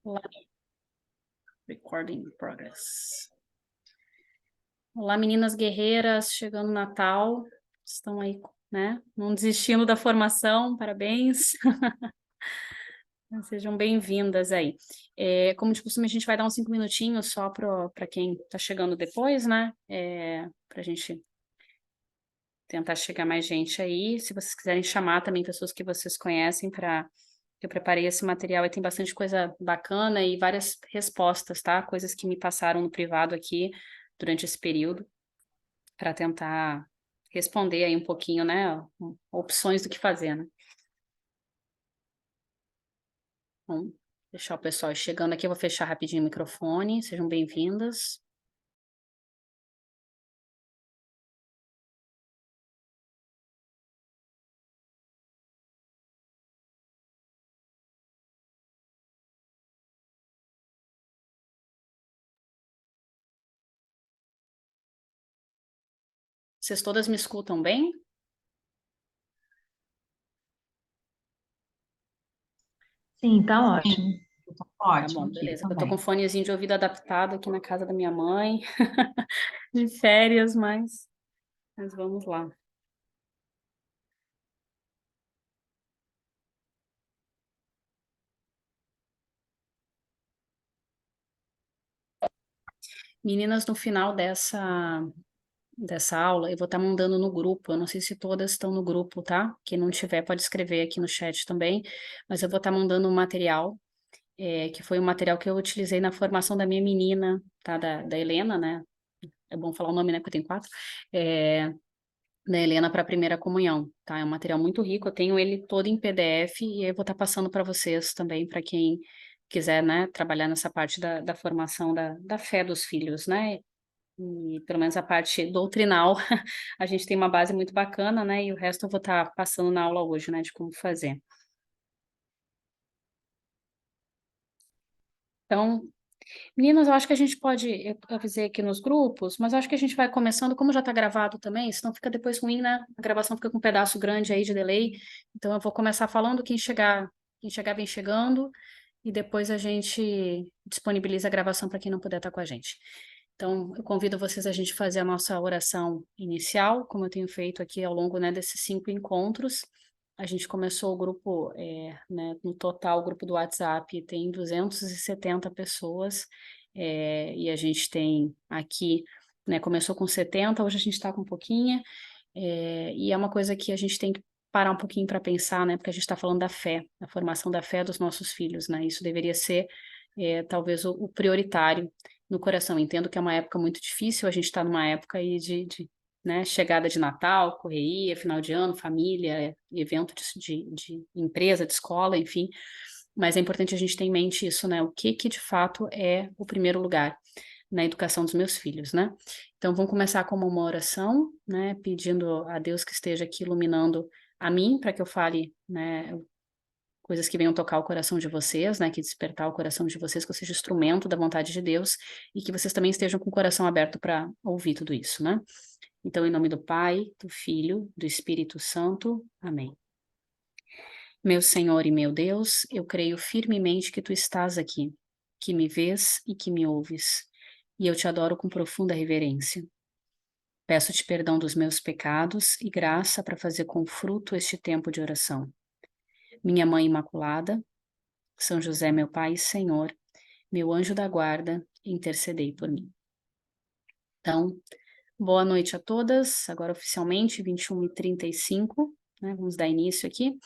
Olá, recording in progress. Olá, meninas guerreiras, chegando o Natal, estão aí, né? Não desistindo da formação, parabéns. Sejam bem-vindas aí. Como de costume, a gente vai dar uns 5 minutinhos só para quem está chegando depois, né? Para a gente tentar chegar mais gente aí. Se vocês quiserem chamar também pessoas que vocês conhecem para eu preparei esse material e tem bastante coisa bacana e várias respostas, tá? Coisas que me passaram no privado aqui durante esse período, para tentar responder aí um pouquinho, né? Opções do que fazer, né? Vamos deixar o pessoal chegando aqui, eu vou fechar rapidinho o microfone, sejam bem-vindas. Vocês todas me escutam bem? Sim, tá ótimo. Tá bom, Ótimo aqui beleza. Eu tô com também. fonezinho de ouvido adaptado aqui na casa da minha mãe, de férias, mas vamos lá. Meninas, no final dessa aula, eu vou estar mandando no grupo. Eu não sei se todas estão no grupo, tá? Quem não tiver, pode escrever aqui no chat também. Mas eu vou estar mandando um material, que foi um material que eu utilizei na formação da minha menina, tá? Da Helena, né? É bom falar o nome, né? Porque eu tenho 4. É, da Helena para a primeira comunhão, tá? É um material muito rico. Eu tenho ele todo em PDF e eu vou estar passando para vocês também, para quem quiser, né? Trabalhar nessa parte da formação da fé dos filhos, né? E pelo menos a parte doutrinal, a gente tem uma base muito bacana, né? E o resto eu vou estar passando na aula hoje, né? De como fazer. Então, meninas, eu acho que a gente pode, eu avisei aqui nos grupos, mas eu acho que a gente vai começando, como já está gravado também, senão fica depois ruim, né? A gravação fica com um pedaço grande aí de delay. Então eu vou começar falando, quem chegar vem chegando, e depois a gente disponibiliza a gravação para quem não puder estar com a gente. Então, eu convido vocês a gente fazer a nossa oração inicial, como eu tenho feito aqui ao longo, né, desses 5 encontros. A gente começou o grupo, né, no total, o grupo do WhatsApp tem 270 pessoas, e a gente tem aqui, né, começou com 70, hoje a gente está com um pouquinho, e é uma coisa que a gente tem que parar um pouquinho para pensar, né, porque a gente está falando da fé, da formação da fé dos nossos filhos, né, isso deveria ser, talvez, o prioritário no coração. Entendo que é uma época muito difícil, a gente está numa época aí né, chegada de Natal, correria, final de ano, família, evento de empresa, de escola, enfim, mas é importante a gente ter em mente isso, né, o que de fato é o primeiro lugar na educação dos meus filhos, né? Então, vamos começar com uma oração, né, pedindo a Deus que esteja aqui iluminando a mim, para que eu fale, né, coisas que venham tocar o coração de vocês, né, que despertar o coração de vocês, que eu seja instrumento da vontade de Deus e que vocês também estejam com o coração aberto para ouvir tudo isso, né? Então, em nome do Pai, do Filho, do Espírito Santo. Amém. Meu Senhor e meu Deus, eu creio firmemente que tu estás aqui, que me vês e que me ouves, e eu te adoro com profunda reverência. Peço-te perdão dos meus pecados e graça para fazer com fruto este tempo de oração. Minha Mãe Imaculada, São José, meu Pai e Senhor, meu anjo da guarda, intercedei por mim. Então, boa noite a todas, agora oficialmente 21h35, né, vamos dar início aqui.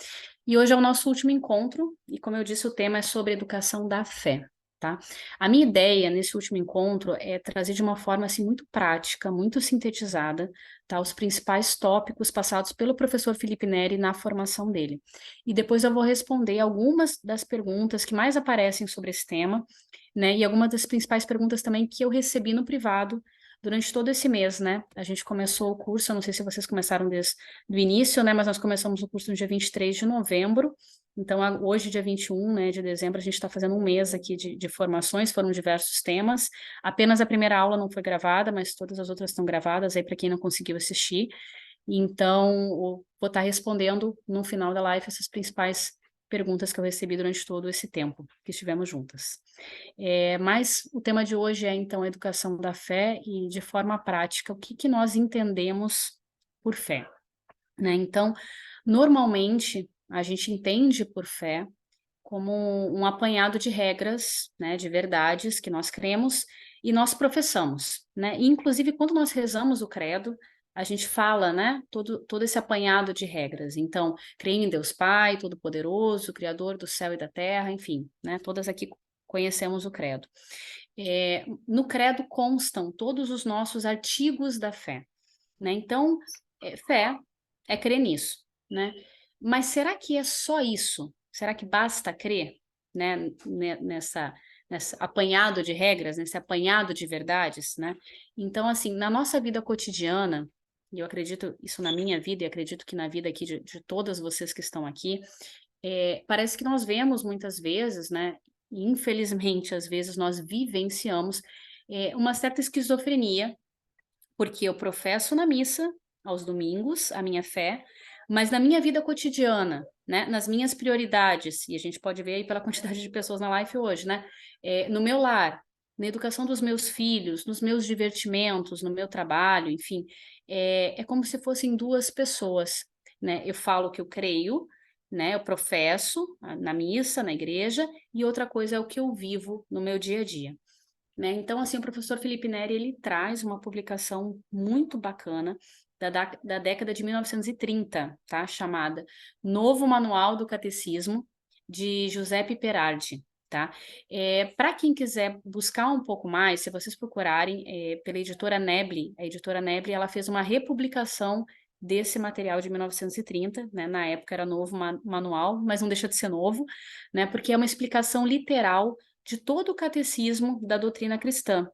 E hoje é o nosso último encontro, e como eu disse, o tema é sobre educação da fé, tá? A minha ideia nesse último encontro é trazer de uma forma assim muito prática, muito sintetizada, tá? Os principais tópicos passados pelo professor Felipe Neri na formação dele. E depois eu vou responder algumas das perguntas que mais aparecem sobre esse tema, né? E algumas das principais perguntas também que eu recebi no privado durante todo esse mês, né? A gente começou o curso, eu não sei se vocês começaram desde o início, né? Mas nós começamos o curso no dia 23 de novembro. Então, hoje, dia 21, né, de dezembro, a gente está fazendo um mês aqui de formações, foram diversos temas. Apenas a primeira aula não foi gravada, mas todas as outras estão gravadas aí para quem não conseguiu assistir. Então, vou estar respondendo no final da live essas principais perguntas que eu recebi durante todo esse tempo que estivemos juntas. Mas o tema de hoje é, então, a educação da fé e, de forma prática, o que nós entendemos por fé, né? Então, normalmente, a gente entende por fé como um apanhado de regras, né, de verdades que nós cremos e nós professamos, né? E, inclusive, quando nós rezamos o credo, a gente fala, né, todo esse apanhado de regras. Então, creio em Deus Pai, Todo-Poderoso, Criador do céu e da terra, enfim, né, todas aqui conhecemos o credo. No credo constam todos os nossos artigos da fé, né? Então, fé é crer nisso, né? Mas será que é só isso? Será que basta crer, né, nessa apanhado de regras, nesse apanhado de verdades, né? Então, assim, na nossa vida cotidiana, e eu acredito isso na minha vida e acredito que na vida aqui de todas vocês que estão aqui, parece que nós vemos muitas vezes, né? E infelizmente, às vezes nós vivenciamos uma certa esquizofrenia porque eu professo na missa aos domingos a minha fé, mas na minha vida cotidiana, né, nas minhas prioridades, e a gente pode ver aí pela quantidade de pessoas na live hoje, né, no meu lar, na educação dos meus filhos, nos meus divertimentos, no meu trabalho, enfim, é como se fossem duas pessoas, né, eu falo que eu creio, né, eu professo na missa, na igreja, e outra coisa é o que eu vivo no meu dia a dia. Né? Então, assim, o professor Felipe Neri, ele traz uma publicação muito bacana da década de 1930, tá? Chamada Novo Manual do Catecismo, de Giuseppe Perardi, tá? Para quem quiser buscar um pouco mais, se vocês procurarem pela editora Nebli, a editora Nebli, ela fez uma republicação desse material de 1930, né? Na época era novo manual, mas não deixa de ser novo, né? Porque é uma explicação literal de todo o catecismo da doutrina cristã.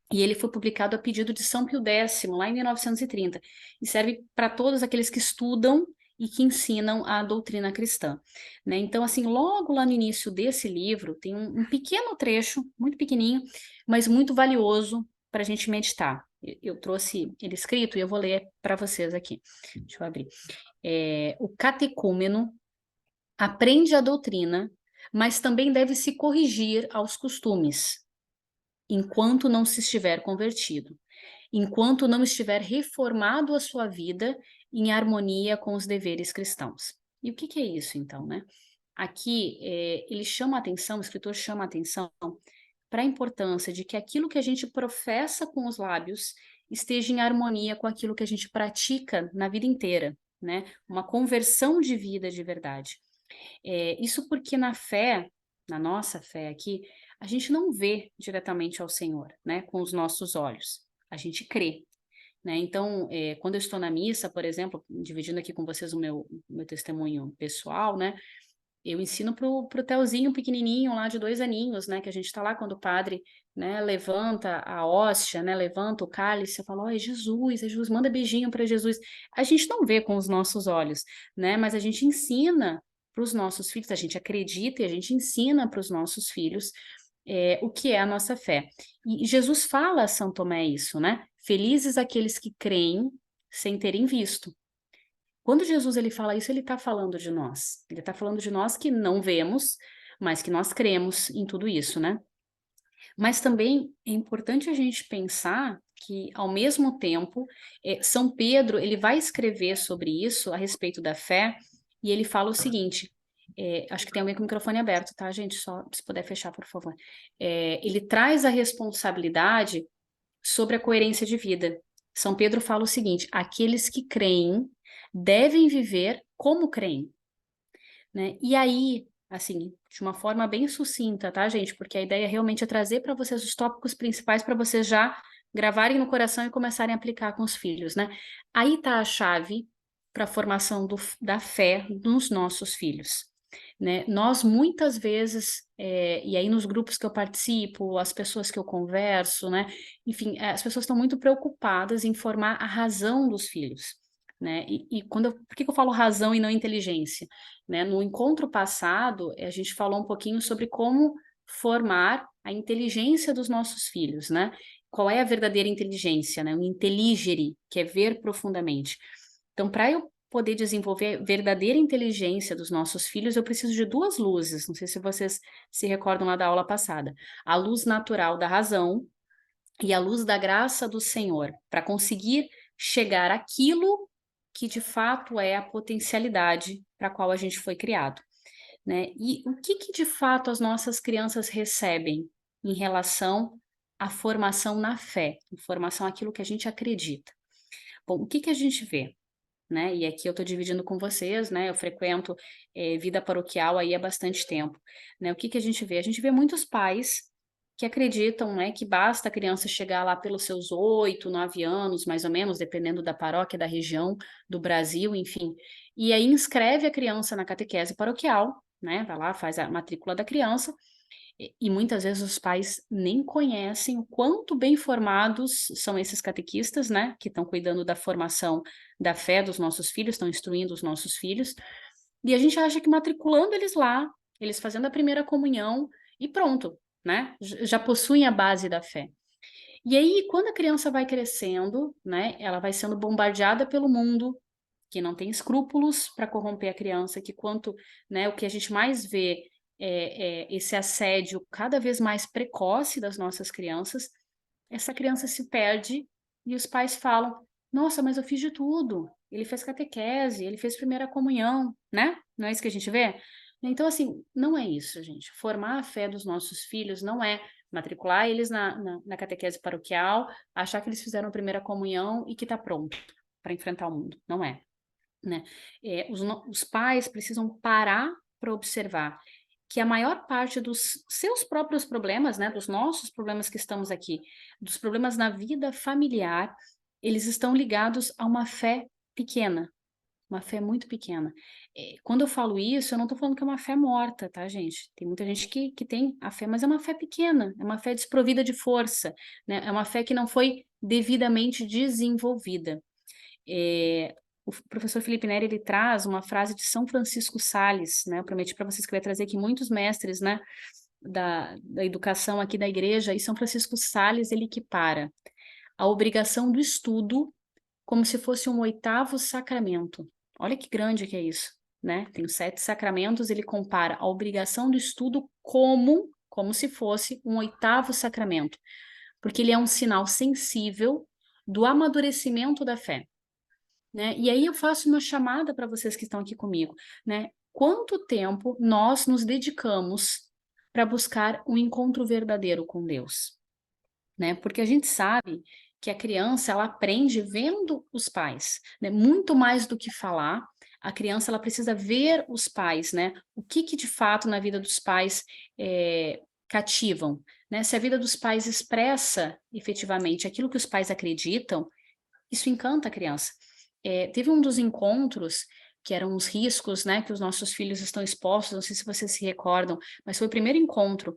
E ele foi publicado a pedido de São Pio X, lá em 1930, e serve para todos aqueles que estudam e que ensinam a doutrina cristã. Né? Então, assim, logo lá no início desse livro, tem um pequeno trecho, muito pequenininho, mas muito valioso para a gente meditar. Eu trouxe ele escrito e eu vou ler para vocês aqui. Deixa eu abrir. O catecúmeno aprende a doutrina, mas também deve se corrigir aos costumes, enquanto não se estiver convertido, enquanto não estiver reformado a sua vida em harmonia com os deveres cristãos. E o que é isso, então, né? Aqui, ele chama a atenção, o escritor chama a atenção para a importância de que aquilo que a gente professa com os lábios esteja em harmonia com aquilo que a gente pratica na vida inteira, né? Uma conversão de vida de verdade. Isso porque na fé, na nossa fé aqui, a gente não vê diretamente ao Senhor, né, com os nossos olhos, a gente crê. Né? Então, quando eu estou na missa, por exemplo, dividindo aqui com vocês o meu testemunho pessoal, né, eu ensino pro Telzinho pequenininho lá de 2 aninhos, né, que a gente está lá quando o padre, né, levanta a hóstia, né, levanta o cálice, eu falo, oh, é Jesus, manda beijinho para Jesus. A gente não vê com os nossos olhos, né, mas a gente ensina para os nossos filhos, a gente acredita e a gente ensina para os nossos filhos o que é a nossa fé. E Jesus fala a São Tomé isso, né? Felizes aqueles que creem sem terem visto. Quando Jesus ele fala isso, ele está falando de nós. Ele está falando de nós que não vemos, mas que nós cremos em tudo isso, né? Mas também é importante a gente pensar que, ao mesmo tempo, São Pedro ele vai escrever sobre isso, a respeito da fé, e ele fala o seguinte, acho que tem alguém com o microfone aberto, tá, gente? Só se puder fechar, por favor. Ele traz a responsabilidade sobre a coerência de vida. São Pedro fala o seguinte, aqueles que creem devem viver como creem, né? E aí, assim, de uma forma bem sucinta, tá, gente? Porque a ideia realmente é trazer para vocês os tópicos principais para vocês já gravarem no coração e começarem a aplicar com os filhos, né? Aí tá a chave para a formação da fé nos nossos filhos. Né? Nós muitas vezes, e aí nos grupos que eu participo, as pessoas que eu converso, né? Enfim, as pessoas estão muito preocupadas em formar a razão dos filhos. Né? Por que eu falo razão e não inteligência? Né? No encontro passado, a gente falou um pouquinho sobre como formar a inteligência dos nossos filhos, né? Qual é a verdadeira inteligência, né? O intelligere, que é ver profundamente. Então, para eu poder desenvolver verdadeira inteligência dos nossos filhos, eu preciso de duas luzes, não sei se vocês se recordam lá da aula passada. A luz natural da razão e a luz da graça do Senhor, para conseguir chegar àquilo que de fato é a potencialidade para a qual a gente foi criado, né? E o que que de fato as nossas crianças recebem em relação à formação na fé, em formação àquilo que a gente acredita? Bom, o que que a gente vê? Né? E aqui eu estou dividindo com vocês, né? Eu frequento vida paroquial aí há bastante tempo, né? O que que a gente vê? A gente vê muitos pais que acreditam, né, que basta a criança chegar lá pelos seus 8, 9 anos, mais ou menos, dependendo da paróquia, da região, do Brasil, enfim, e aí inscreve a criança na catequese paroquial, né? Vai lá, faz a matrícula da criança, e muitas vezes os pais nem conhecem o quanto bem formados são esses catequistas, né, que estão cuidando da formação da fé dos nossos filhos, estão instruindo os nossos filhos, e a gente acha que matriculando eles lá, eles fazendo a primeira comunhão e pronto, né, já possuem a base da fé. E aí, quando a criança vai crescendo, né, ela vai sendo bombardeada pelo mundo, que não tem escrúpulos para corromper a criança, que quanto, né, o que a gente mais vê é esse assédio cada vez mais precoce das nossas crianças, essa criança se perde e os pais falam, nossa, mas eu fiz de tudo, ele fez catequese, ele fez primeira comunhão, né? Não é isso que a gente vê? Então, assim, não é isso, gente. Formar a fé dos nossos filhos não é matricular eles na catequese paroquial, achar que eles fizeram a primeira comunhão e que está pronto para enfrentar o mundo. Não é, né? Os pais precisam parar para observar que a maior parte dos seus próprios problemas, né, dos nossos problemas que estamos aqui, dos problemas na vida familiar, eles estão ligados a uma fé pequena, uma fé muito pequena. Quando eu falo isso, eu não estou falando que é uma fé morta, tá, gente? Tem muita gente que tem a fé, mas é uma fé pequena, é uma fé desprovida de força, né? É uma fé que não foi devidamente desenvolvida. O professor Felipe Neri, ele traz uma frase de São Francisco Sales, né? Eu prometi para vocês que eu ia trazer aqui muitos mestres, né, da educação aqui da igreja, e São Francisco Sales, ele equipara a obrigação do estudo como se fosse um oitavo sacramento. Olha que grande que é isso, né? Tem os 7 sacramentos, ele compara a obrigação do estudo como se fosse um oitavo sacramento, porque ele é um sinal sensível do amadurecimento da fé, né? E aí eu faço uma chamada para vocês que estão aqui comigo, né? Quanto tempo nós nos dedicamos para buscar um encontro verdadeiro com Deus, né? Porque a gente sabe que a criança ela aprende vendo os pais, né? Muito mais do que falar, a criança ela precisa ver os pais, né? O que de fato na vida dos pais cativam, né? Se a vida dos pais expressa efetivamente aquilo que os pais acreditam, isso encanta a criança. Teve um dos encontros que eram os riscos, né, que os nossos filhos estão expostos, não sei se vocês se recordam, mas foi o primeiro encontro,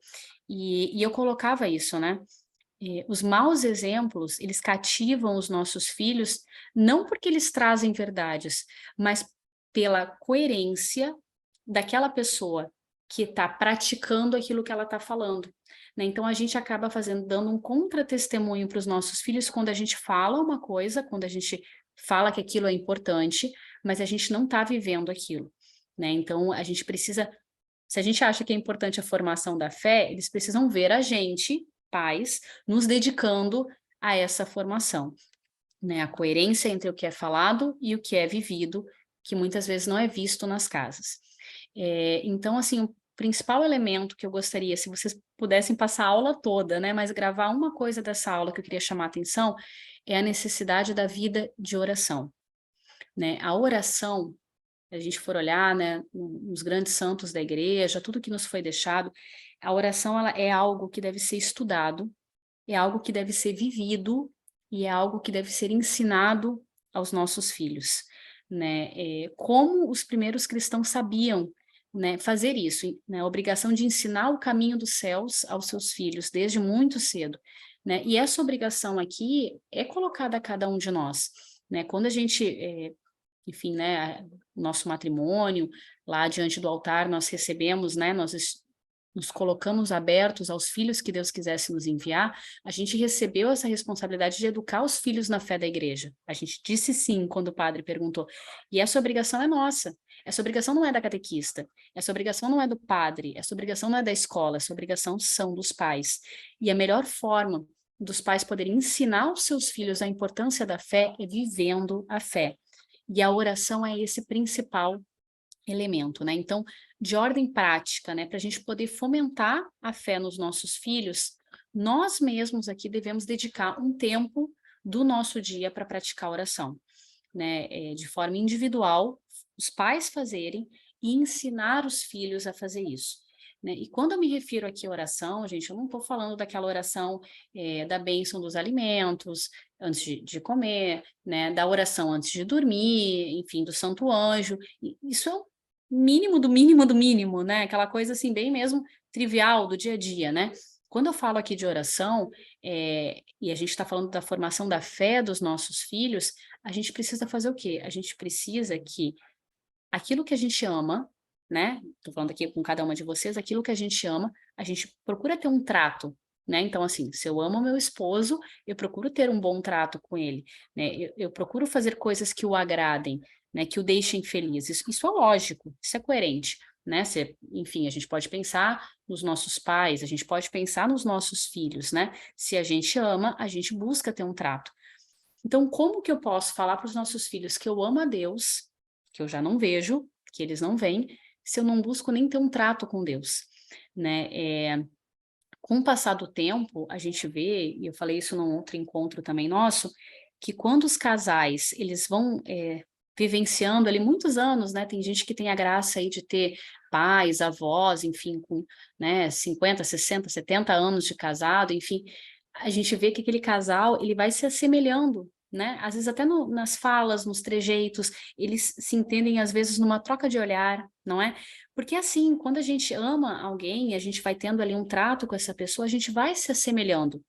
e eu colocava isso, né, os maus exemplos, eles cativam os nossos filhos, não porque eles trazem verdades, mas pela coerência daquela pessoa que está praticando aquilo que ela está falando, né? Então a gente acaba dando um contra-testemunho para os nossos filhos quando a gente fala uma coisa, quando a gente fala que aquilo é importante, mas a gente não está vivendo aquilo, né? Então a gente precisa, se a gente acha que é importante a formação da fé, eles precisam ver a gente, pais, nos dedicando a essa formação, né? A coerência entre o que é falado e o que é vivido, que muitas vezes não é visto nas casas. Então, assim, o principal elemento que eu gostaria, se vocês pudessem passar a aula toda, né, mas gravar uma coisa dessa aula que eu queria chamar a atenção, é a necessidade da vida de oração, né? A oração, se a gente for olhar, né, nos grandes santos da igreja, tudo que nos foi deixado, a oração ela é algo que deve ser estudado, é algo que deve ser vivido e é algo que deve ser ensinado aos nossos filhos, né? Como os primeiros cristãos sabiam, né, fazer isso, né? A obrigação de ensinar o caminho dos céus aos seus filhos desde muito cedo, né? E essa obrigação aqui é colocada a cada um de nós, né? Quando a gente, enfim, né, o nosso matrimônio, lá diante do altar nós recebemos, né, nós nos colocamos abertos aos filhos que Deus quisesse nos enviar, a gente recebeu essa responsabilidade de educar os filhos na fé da igreja. A gente disse sim quando o padre perguntou. E essa obrigação é nossa. Essa obrigação não é da catequista. Essa obrigação não é do padre. Essa obrigação não é da escola. Essa obrigação são dos pais. E a melhor forma dos pais poderem ensinar aos seus filhos a importância da fé é vivendo a fé. E a oração é esse principal elemento, né? Então, de ordem prática, né, para a gente poder fomentar a fé nos nossos filhos, nós mesmos aqui devemos dedicar um tempo do nosso dia para praticar oração, né? De forma individual, os pais fazerem e ensinar os filhos a fazer isso. Né? E quando eu me refiro aqui à oração, gente, eu não estou falando daquela oração da bênção dos alimentos, antes de comer, né? Da oração antes de dormir, enfim, do Santo Anjo. Isso é o mínimo do mínimo do mínimo, né? Aquela coisa assim, bem mesmo trivial do dia a dia, né? Quando eu falo aqui de oração, e a gente está falando da formação da fé dos nossos filhos, a gente precisa fazer o quê? A gente precisa que aquilo que a gente ama, né? Estou falando aqui com cada uma de vocês, aquilo que a gente ama, a gente procura ter um trato, né? Então, assim, se eu amo meu esposo, eu procuro ter um bom trato com ele, né? Eu procuro fazer coisas que o agradem, né? Que o deixem feliz. Isso é lógico, isso é coerente, né? Enfim, a gente pode pensar nos nossos pais, a gente pode pensar nos nossos filhos, né? Se a gente ama, a gente busca ter um trato. Então, como que eu posso falar para os nossos filhos que eu amo a Deus, que eu já não vejo, que eles não veem, se eu não busco nem ter um trato com Deus, né? Com o passar do tempo, a gente vê, e eu falei isso num outro encontro também nosso, que quando os casais, eles vão vivenciando ali muitos anos, né? Tem gente que tem a graça aí de ter pais, avós, enfim, com, né, 50, 60, 70 anos de casado, enfim, a gente vê que aquele casal, ele vai se assemelhando, né? Às vezes até nas falas, nos trejeitos, eles se entendem às vezes numa troca de olhar, não é? Porque assim, quando a gente ama alguém, a gente vai tendo ali um trato com essa pessoa, a gente vai se assemelhando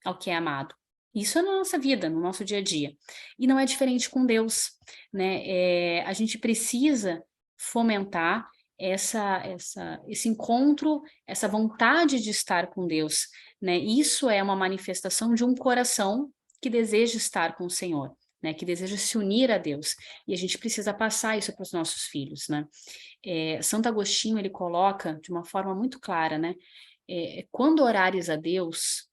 ao que é amado. Isso é na nossa vida, no nosso dia a dia. E não é diferente com Deus, né? A gente precisa fomentar esse encontro, essa vontade de estar com Deus, né? Isso é uma manifestação de um coração que deseja estar com o Senhor, né? Que deseja se unir a Deus. E a gente precisa passar isso para os nossos filhos, né? Santo Agostinho, ele coloca de uma forma muito clara, né? Quando orares a Deus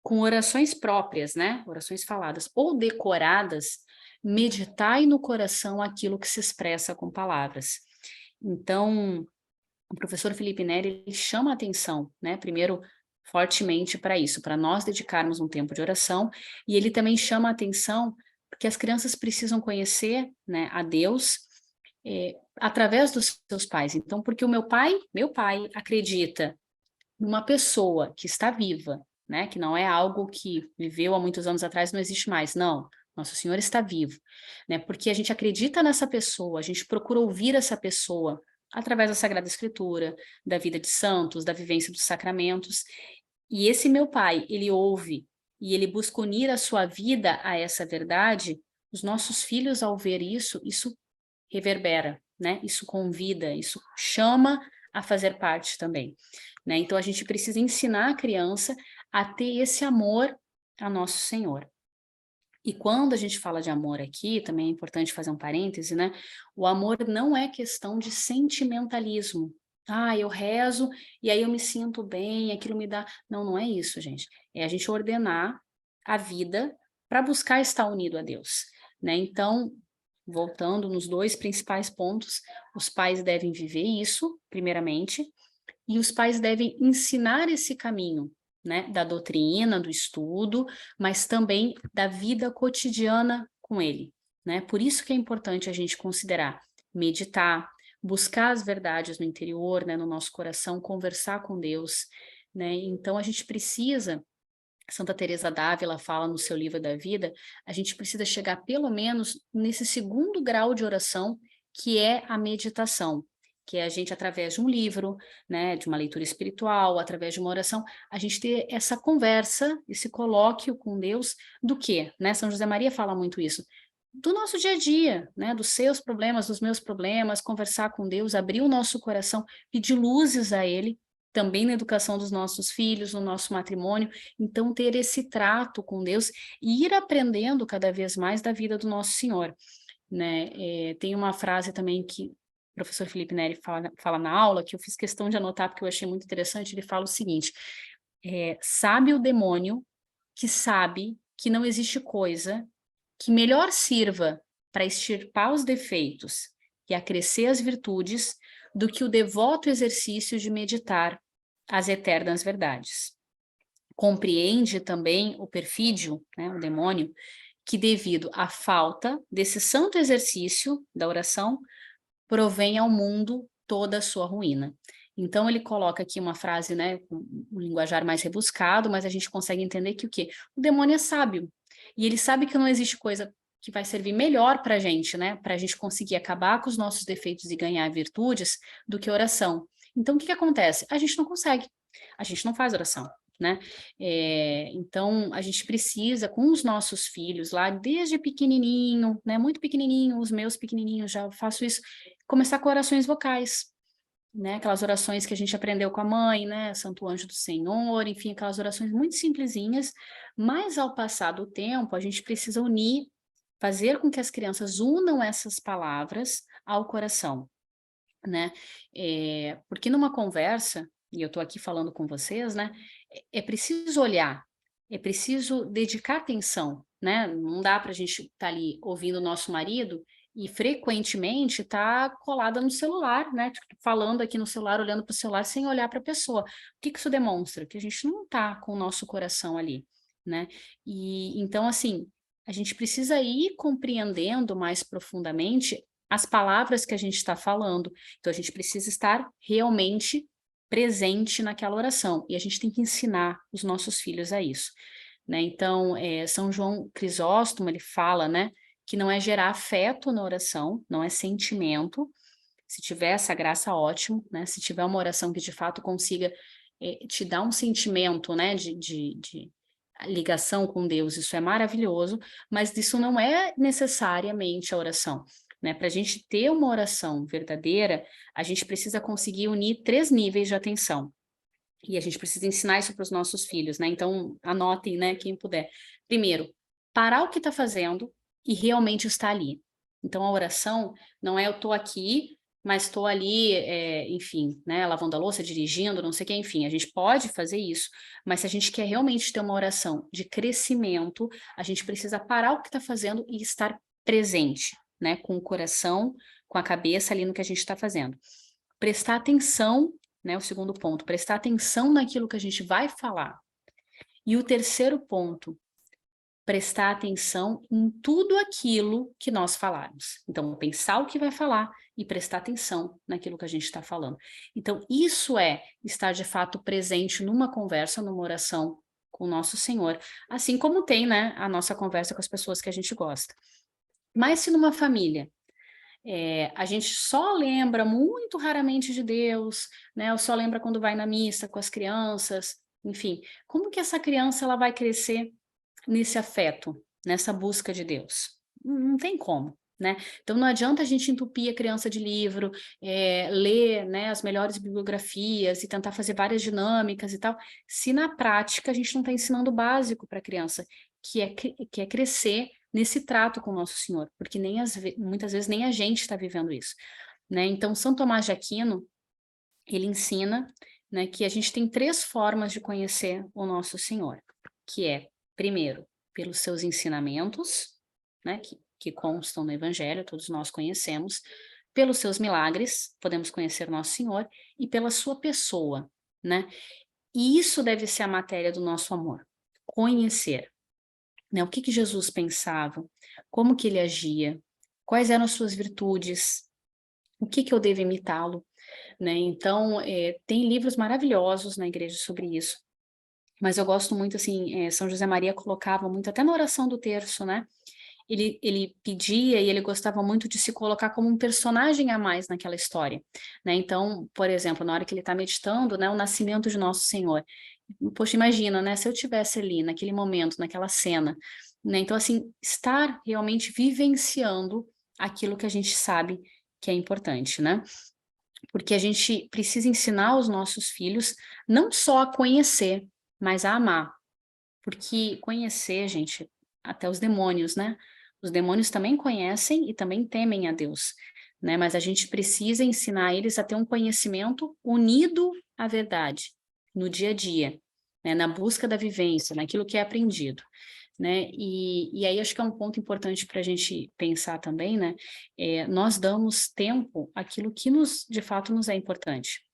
com orações próprias, né? Orações faladas ou decoradas, meditai no coração aquilo que se expressa com palavras. Então, o professor Felipe Neri ele chama a atenção, né? Primeiro, fortemente para isso, para nós dedicarmos um tempo de oração, e ele também chama a atenção porque as crianças precisam conhecer, né, a Deus através dos seus pais. Então, porque o meu pai acredita numa pessoa que está viva, né? Que não é algo que viveu há muitos anos atrás, não existe mais. Não, Nosso Senhor está vivo, né? Porque a gente acredita nessa pessoa, a gente procura ouvir essa pessoa através da Sagrada Escritura, da vida de santos, da vivência dos sacramentos. E esse meu pai, ele ouve e ele busca unir a sua vida a essa verdade. Os nossos filhos, ao ver isso, isso reverbera, né? Isso convida, isso chama a fazer parte também, né? Então a gente precisa ensinar a criança a ter esse amor a Nosso Senhor. E quando a gente fala de amor aqui, também é importante fazer um parêntese, né? O amor não é questão de sentimentalismo. Ah, eu rezo e aí eu me sinto bem, aquilo me dá. Não, não é isso, gente. É a gente ordenar a vida para buscar estar unido a Deus, né? Então, voltando nos dois principais pontos, os pais devem viver isso, primeiramente, e os pais devem ensinar esse caminho, né, da doutrina, do estudo, mas também da vida cotidiana com ele, né? Por isso que é importante a gente considerar meditar, buscar as verdades no interior, né, no nosso coração, conversar com Deus, né? Então a gente precisa Santa Teresa d'Ávila fala no seu livro da vida, a gente precisa chegar pelo menos nesse segundo grau de oração, que é a meditação, que é a gente, através de um livro, né, de uma leitura espiritual, através de uma oração, a gente ter essa conversa, esse colóquio com Deus, do quê? Né? São José Maria fala muito isso, do nosso dia a dia, né, dos seus problemas, dos meus problemas, conversar com Deus, abrir o nosso coração, pedir luzes a Ele, também na educação dos nossos filhos, no nosso matrimônio. Então, ter esse trato com Deus e ir aprendendo cada vez mais da vida do nosso Senhor, né? Tem uma frase também que o professor Felipe Neri fala na aula, que eu fiz questão de anotar porque eu achei muito interessante. Ele fala o seguinte: sabe o demônio que sabe que não existe coisa que melhor sirva para extirpar os defeitos e acrescer as virtudes do que o devoto exercício de meditar as eternas verdades. Compreende também o perfídio, né, o demônio, que devido à falta desse santo exercício da oração, provém ao mundo toda a sua ruína. Então ele coloca aqui uma frase, né, com um linguajar mais rebuscado, mas a gente consegue entender que o quê? O demônio é sábio, e ele sabe que não existe coisa que vai servir melhor para a gente, né, para a gente conseguir acabar com os nossos defeitos e ganhar virtudes, do que oração. Então o que que acontece? A gente não consegue, a gente não faz oração, né? Então a gente precisa, com os nossos filhos lá, desde pequenininho, né, muito pequenininho, os meus pequenininhos, já faço isso, começar com orações vocais, né? Aquelas orações que a gente aprendeu com a mãe, né? Santo Anjo do Senhor, enfim, aquelas orações muito simplesinhas, mas ao passar do tempo, a gente precisa unir, fazer com que as crianças unam essas palavras ao coração, né? Porque numa conversa, e eu estou aqui falando com vocês, né? É preciso olhar, é preciso dedicar atenção, né? Não dá para a gente estar ali ouvindo o nosso marido e frequentemente tá colada no celular, né? Tipo, falando aqui no celular, olhando para o celular sem olhar para a pessoa. O que que isso demonstra? Que a gente não está com o nosso coração ali, né? E então, assim, a gente precisa ir compreendendo mais profundamente as palavras que a gente está falando. Então, a gente precisa estar realmente presente naquela oração. E a gente tem que ensinar os nossos filhos a isso, né? Então, São João Crisóstomo, ele fala, né, que não é gerar afeto na oração, não é sentimento. Se tiver essa graça, ótimo, né? Se tiver uma oração que de fato consiga te dar um sentimento, né, de ligação com Deus, isso é maravilhoso, mas isso não é necessariamente a oração, né? Para a gente ter uma oração verdadeira, a gente precisa conseguir unir 3 níveis de atenção. E a gente precisa ensinar isso para os nossos filhos, né? Então, anotem, né, quem puder. Primeiro, parar o que está fazendo e realmente estar ali. Então, a oração não é eu estou aqui, mas estou ali, enfim, né, lavando a louça, dirigindo, não sei o que, enfim, a gente pode fazer isso, mas se a gente quer realmente ter uma oração de crescimento, a gente precisa parar o que está fazendo e estar presente, né, com o coração, com a cabeça ali no que a gente está fazendo. Prestar atenção, né, o segundo ponto, prestar atenção naquilo que a gente vai falar. E o terceiro ponto, prestar atenção em tudo aquilo que nós falarmos. Então, pensar o que vai falar e prestar atenção naquilo que a gente está falando. Então, isso é estar de fato presente numa conversa, numa oração com o nosso Senhor, assim como tem, né, a nossa conversa com as pessoas que a gente gosta. Mas se numa família a gente só lembra muito raramente de Deus, né? Ou só lembra quando vai na missa com as crianças, enfim. Como que essa criança ela vai crescer nesse afeto, nessa busca de Deus? Não tem como, né? Então não adianta a gente entupir a criança de livro, ler, né, as melhores bibliografias e tentar fazer várias dinâmicas e tal, se na prática a gente não está ensinando o básico para a criança, que é crescer nesse trato com o nosso Senhor, porque muitas vezes nem a gente está vivendo isso, né? Então, São Tomás de Aquino, ele ensina, né, que a gente tem 3 formas de conhecer o nosso Senhor, que é, primeiro, pelos seus ensinamentos, né, que constam no Evangelho, todos nós conhecemos, pelos seus milagres, podemos conhecer nosso Senhor, e pela sua pessoa, né? E isso deve ser a matéria do nosso amor, conhecer, né? O que que Jesus pensava, como que ele agia, quais eram as suas virtudes, o que que eu devo imitá-lo, né? Então, tem livros maravilhosos na igreja sobre isso, mas eu gosto muito, assim, São José Maria colocava muito, até na oração do terço, né? Ele pedia e ele gostava muito de se colocar como um personagem a mais naquela história, né? Então, por exemplo, na hora que ele está meditando, né, o nascimento de Nosso Senhor. Poxa, imagina, né? Se eu tivesse ali, naquele momento, naquela cena, né? Então, assim, estar realmente vivenciando aquilo que a gente sabe que é importante, né? porque a gente precisa ensinar os nossos filhos não só a conhecer, mas a amar. Porque conhecer, gente, até os demônios, né? Os demônios também conhecem e também temem a Deus, né? Mas a gente precisa ensinar eles a ter um conhecimento unido à verdade, no dia a dia, né? Na busca da vivência, naquilo que é aprendido, né? E aí acho que é um ponto importante para a gente pensar também, né? Nós damos tempo àquilo que de fato nos é importante,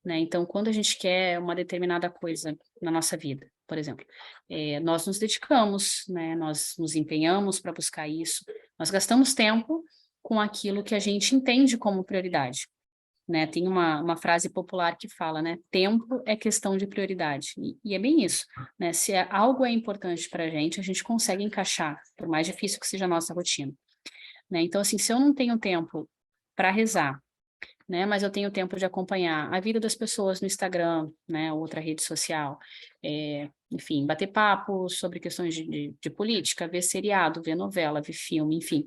né? Então, quando a gente quer uma determinada coisa na nossa vida, por exemplo, nós nos dedicamos, né? Nós nos empenhamos para buscar isso, nós gastamos tempo com aquilo que a gente entende como prioridade, né? Tem uma frase popular que fala, né? Tempo é questão de prioridade, e é bem isso, né? Se algo é importante para a gente consegue encaixar, por mais difícil que seja a nossa rotina, né? Então, assim, se eu não tenho tempo para rezar, né? Mas eu tenho tempo de acompanhar a vida das pessoas no Instagram, né? Outra rede social, enfim, bater papo sobre questões de política, ver seriado, ver novela, ver filme, enfim,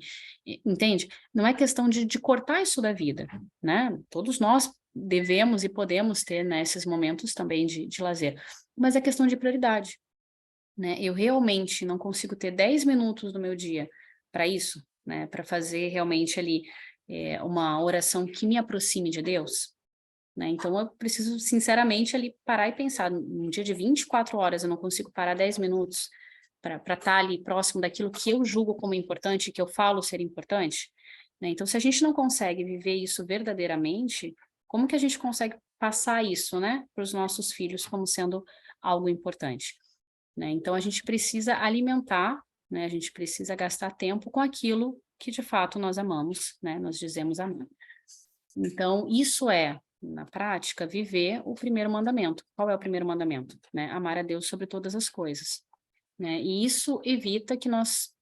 entende? Não é questão de cortar isso da vida, né? Todos nós devemos e podemos ter, né, esses momentos também de lazer, mas é questão de prioridade, né? Eu realmente não consigo ter 10 minutos do meu dia para isso, né? Para fazer realmente ali uma oração que me aproxime de Deus, né? Então eu preciso sinceramente ali parar e pensar, num dia de 24 horas eu não consigo parar 10 minutos para estar ali próximo daquilo que eu julgo como importante, que eu falo ser importante, né? Então se a gente não consegue viver isso verdadeiramente, como que a gente consegue passar isso, né, para os nossos filhos como sendo algo importante? Né? Então a gente precisa alimentar, né? A gente precisa gastar tempo com aquilo que de fato nós amamos, né? Nós dizemos amar. Então isso é, na prática, viver o primeiro mandamento. Qual é o primeiro mandamento? Né? Amar a Deus sobre todas as coisas, né? E isso evita que nós,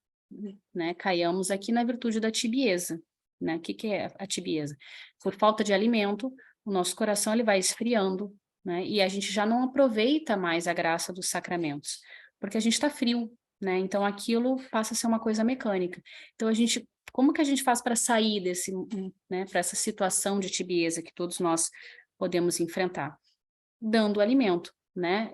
né, caiamos aqui na virtude da tibieza, né? O que que é a tibieza? Por falta de alimento, o nosso coração ele vai esfriando, né? E a gente já não aproveita mais a graça dos sacramentos, porque a gente está frio, né? Então aquilo passa a ser uma coisa mecânica. Então a gente, como que a gente faz para sair desse, né, para essa situação de tibieza que todos nós podemos enfrentar? Dando alimento, né?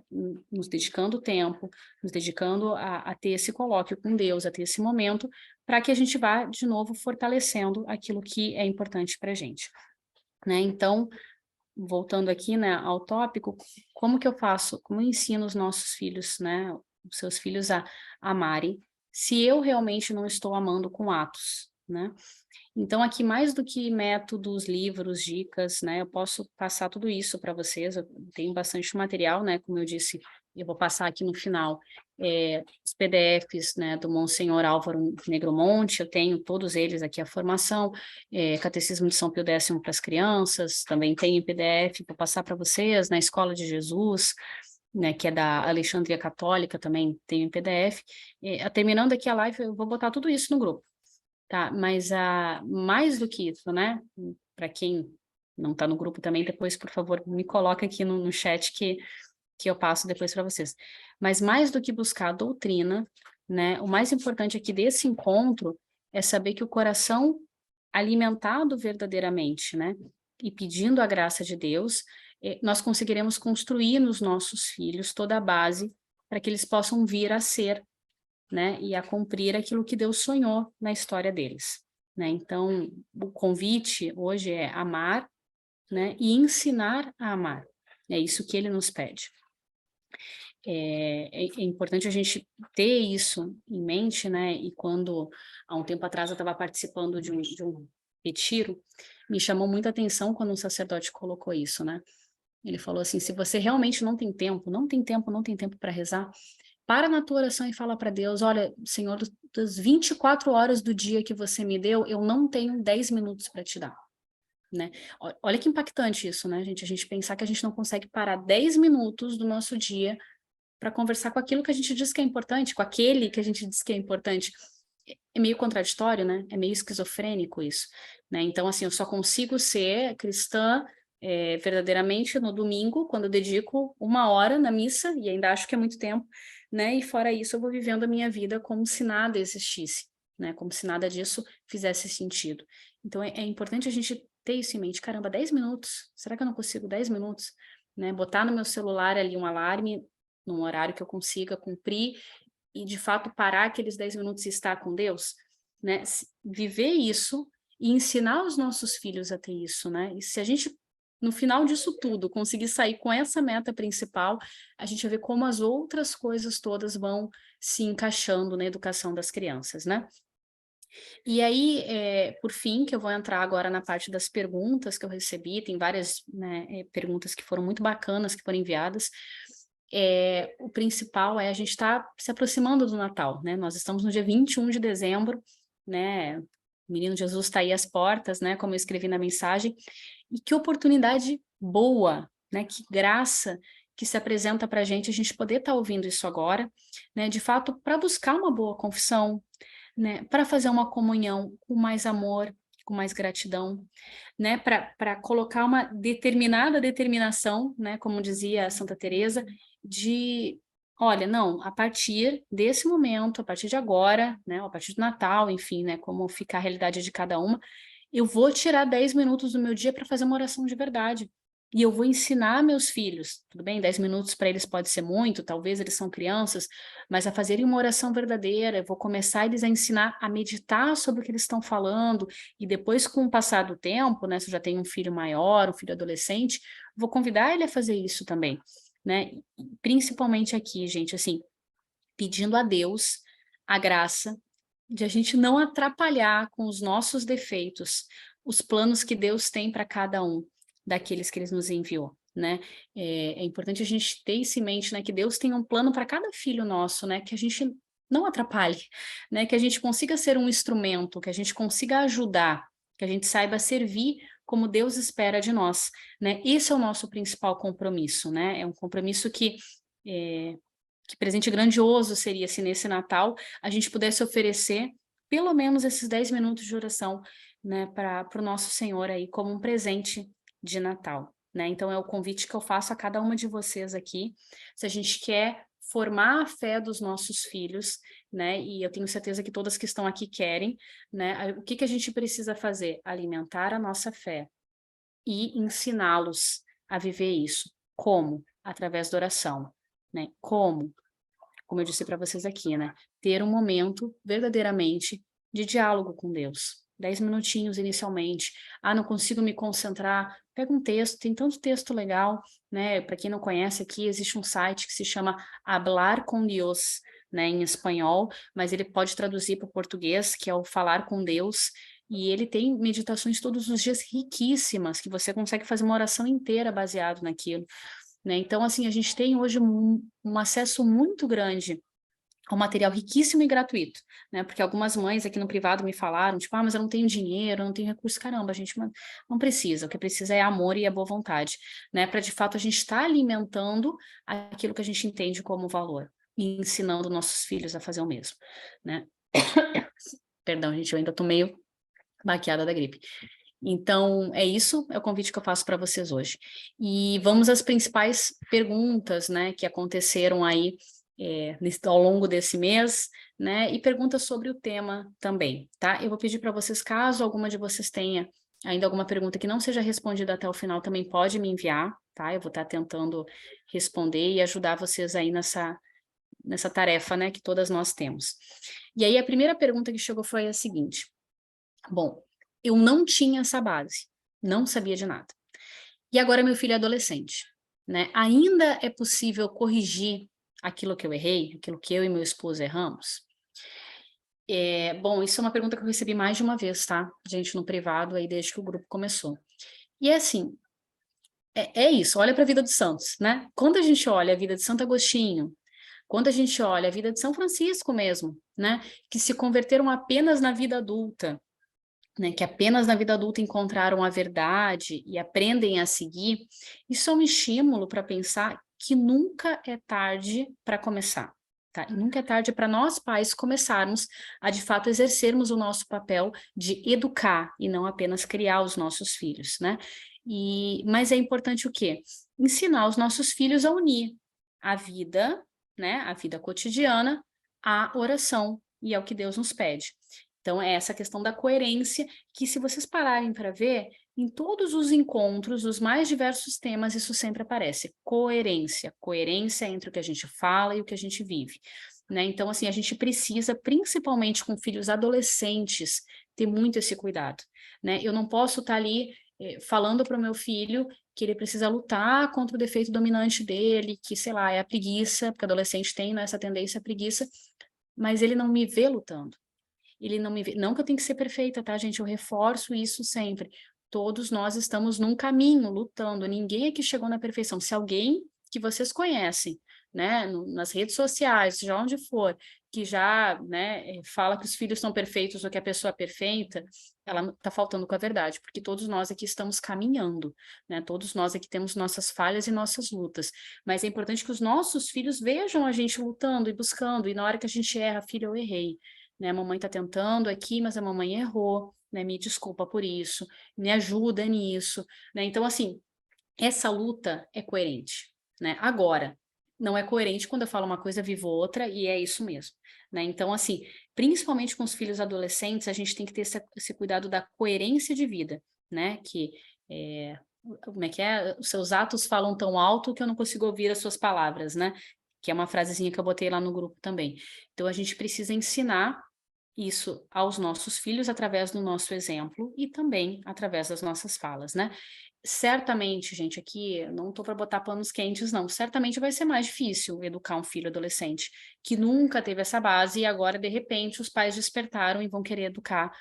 Nos dedicando tempo, nos dedicando a ter esse colóquio com Deus, a ter esse momento, para que a gente vá, de novo, fortalecendo aquilo que é importante para a gente, né? Então, voltando aqui, né, ao tópico, como que eu faço, como eu ensino os nossos filhos, né, os seus filhos a amarem, se eu realmente não estou amando com atos, né? Então, aqui, mais do que métodos, livros, dicas, né, eu posso passar tudo isso para vocês, eu tenho bastante material, né, como eu disse, eu vou passar aqui no final os PDFs, né, do Monsenhor Álvaro Negromonte, eu tenho todos eles aqui, a formação, Catecismo de São Pio X para as crianças, também tenho em PDF, vou passar para vocês, na Escola de Jesus, né, que é da Alexandria Católica, também tenho em PDF, terminando aqui a live, eu vou botar tudo isso no grupo. Tá, mas mais do que isso, né? Para quem não está no grupo também, depois, por favor, me coloca aqui no chat que eu passo depois para vocês. Mas mais do que buscar a doutrina, né? O mais importante aqui desse encontro é saber que o coração alimentado verdadeiramente, né? E pedindo a graça de Deus, nós conseguiremos construir nos nossos filhos toda a base para que eles possam vir a ser, né, e a cumprir aquilo que Deus sonhou na história deles, né? Então, o convite hoje é amar, né, e ensinar a amar. É isso que ele nos pede. É importante a gente ter isso em mente, né? E quando, há um tempo atrás, eu estava participando de um retiro, me chamou muita atenção quando um sacerdote colocou isso, né? Ele falou assim: se você realmente não tem tempo, não tem tempo para rezar, para na tua oração e fala para Deus: olha, Senhor, das 24 horas do dia que você me deu, eu não tenho 10 minutos para te dar, né? Olha que impactante isso, né, gente? A gente pensar que a gente não consegue parar 10 minutos do nosso dia para conversar com aquilo que a gente diz que é importante, com aquele que a gente diz que é importante. É meio contraditório, né? É meio esquizofrênico isso, né? Então, assim, eu só consigo ser cristã verdadeiramente no domingo, quando eu dedico 1 hora na missa, e ainda acho que é muito tempo, né? E fora isso, eu vou vivendo a minha vida como se nada existisse, né? Como se nada disso fizesse sentido. Então, é importante a gente ter isso em mente, caramba, 10 minutos, será que eu não consigo 10 minutos? Né? Botar no meu celular ali um alarme, num horário que eu consiga cumprir, e de fato parar aqueles 10 minutos e estar com Deus, né? Viver isso e ensinar os nossos filhos a ter isso, né? E se a gente, no final disso tudo, conseguir sair com essa meta principal, a gente vai ver como as outras coisas todas vão se encaixando na educação das crianças, né? E aí, por fim, que eu vou entrar agora na parte das perguntas que eu recebi, tem várias, né, perguntas que foram muito bacanas, que foram enviadas. O principal é a gente estar se aproximando do Natal, né? Nós estamos no dia 21 de dezembro, né? O Menino Jesus está aí às portas, né? Como eu escrevi na mensagem. E que oportunidade boa, né? Que graça que se apresenta para a gente poder estar ouvindo isso agora, né? De fato, para buscar uma boa confissão, né, para fazer uma comunhão com mais amor, com mais gratidão, né, para colocar uma determinada determinação, né, como dizia Santa Teresa, de, olha, não, a partir desse momento, a partir de agora, né, a partir do Natal, enfim, né, como fica a realidade de cada uma, eu vou tirar 10 minutos do meu dia para fazer uma oração de verdade. E eu vou ensinar meus filhos, tudo bem, 10 minutos para eles pode ser muito, talvez eles são crianças, mas a fazerem uma oração verdadeira, eu vou começar eles a ensinar a meditar sobre o que eles estão falando, e depois, com o passar do tempo, né, se eu já tenho um filho maior, um filho adolescente, vou convidar ele a fazer isso também, né, principalmente aqui, gente, assim, pedindo a Deus a graça de a gente não atrapalhar com os nossos defeitos os planos que Deus tem para cada um daqueles que Ele nos enviou, né? É importante a gente ter isso em mente, né? Que Deus tem um plano para cada filho nosso, né? Que a gente não atrapalhe, né? Que a gente consiga ser um instrumento, que a gente consiga ajudar, que a gente saiba servir como Deus espera de nós, né? Esse é o nosso principal compromisso, né? É um compromisso que presente grandioso seria se nesse Natal a gente pudesse oferecer pelo menos esses 10 minutos de oração, né, para o nosso Senhor aí como um presente de Natal, né? Então é o convite que eu faço a cada uma de vocês aqui. Se a gente quer formar a fé dos nossos filhos, né? E eu tenho certeza que todas que estão aqui querem, né? O que que a gente precisa fazer? Alimentar a nossa fé e ensiná-los a viver isso. Como? Através da oração, né? Como eu disse para vocês aqui, né? Ter um momento verdadeiramente de diálogo com Deus. 10 minutinhos inicialmente. Ah, não consigo me concentrar. Pega um texto, tem tanto texto legal, né? Para quem não conhece aqui, existe um site que se chama Hablar com Dios, né, em espanhol, mas ele pode traduzir para o português, que é o Falar com Deus, e ele tem meditações todos os dias riquíssimas, que você consegue fazer uma oração inteira baseado naquilo, né? Então, assim, a gente tem hoje um acesso muito grande ao material riquíssimo e gratuito, né? Porque algumas mães aqui no privado me falaram, tipo, ah, mas eu não tenho dinheiro, eu não tenho recurso. Caramba, gente, mas não precisa. O que precisa é amor e a boa vontade, né? Para, de fato, a gente estar alimentando aquilo que a gente entende como valor e ensinando nossos filhos a fazer o mesmo, né? Perdão, gente, eu ainda tô meio baqueada da gripe. Então, é isso, é o convite que eu faço para vocês hoje. E vamos às principais perguntas, né, que aconteceram aí ao longo desse mês, né, e perguntas sobre o tema também, tá? Eu vou pedir para vocês, caso alguma de vocês tenha ainda alguma pergunta que não seja respondida até o final, também pode me enviar, tá? Eu vou estar tentando responder e ajudar vocês aí nessa tarefa, né, que todas nós temos. E aí, a primeira pergunta que chegou foi a seguinte: bom, eu não tinha essa base, não sabia de nada. E agora meu filho é adolescente, né? Ainda é possível corrigir aquilo que eu errei, aquilo que eu e meu esposo erramos? Bom, isso é uma pergunta que eu recebi mais de uma vez, tá? Gente, no privado, aí desde que o grupo começou. E é assim, é isso, olha para a vida dos santos, né? Quando a gente olha a vida de Santo Agostinho, quando a gente olha a vida de São Francisco mesmo, né? Que se converteram apenas na vida adulta, né, que apenas na vida adulta encontraram a verdade e aprendem a seguir, isso é um estímulo para pensar que nunca é tarde para começar, tá? E nunca é tarde para nós pais começarmos a de fato exercermos o nosso papel de educar e não apenas criar os nossos filhos, né? Mas é importante o quê? Ensinar os nossos filhos a unir a vida, né, a vida cotidiana, à oração e ao que Deus nos pede. Então, é essa questão da coerência, que se vocês pararem para ver, Em todos os encontros, os mais diversos temas, isso sempre aparece. Coerência. Coerência entre o que a gente fala e o que a gente vive. Né? Então, assim, a gente precisa, principalmente com filhos adolescentes, ter muito esse cuidado. Né? Eu não posso estar ali falando para o meu filho que ele precisa lutar contra o defeito dominante dele, que, sei lá, é a preguiça, porque adolescente tem, né, essa tendência à preguiça, mas ele não me vê lutando. Ele não me vê, não que eu tenho que ser perfeita, tá, gente? Eu reforço isso sempre. Todos nós estamos num caminho, lutando. Ninguém aqui chegou na perfeição. Se alguém que vocês conhecem, né, nas redes sociais, seja onde for, que já, né, fala que os filhos são perfeitos ou que a pessoa é perfeita, ela está faltando com a verdade, porque todos nós aqui estamos caminhando, né? Todos nós aqui temos nossas falhas e nossas lutas. Mas é importante que os nossos filhos vejam a gente lutando e buscando, e na hora que a gente erra, filho, eu errei, né? A mamãe está tentando aqui, mas a mamãe errou, né? Me desculpa por isso, me ajuda nisso, né? Então, assim, essa luta é coerente, né? Agora, não é coerente quando eu falo uma coisa, vivo outra, e é isso mesmo, né? Então, assim, principalmente com os filhos adolescentes, a gente tem que ter esse cuidado da coerência de vida, né? Que como é que é? Os seus atos falam tão alto que eu não consigo ouvir as suas palavras, né? Que é uma frasezinha que eu botei lá no grupo também. Então, a gente precisa ensinar isso aos nossos filhos através do nosso exemplo e também através das nossas falas, né? Certamente, gente, aqui não estou para botar panos quentes, não. Certamente vai ser mais difícil educar um filho adolescente que nunca teve essa base e agora, de repente, os pais despertaram e vão querer educar,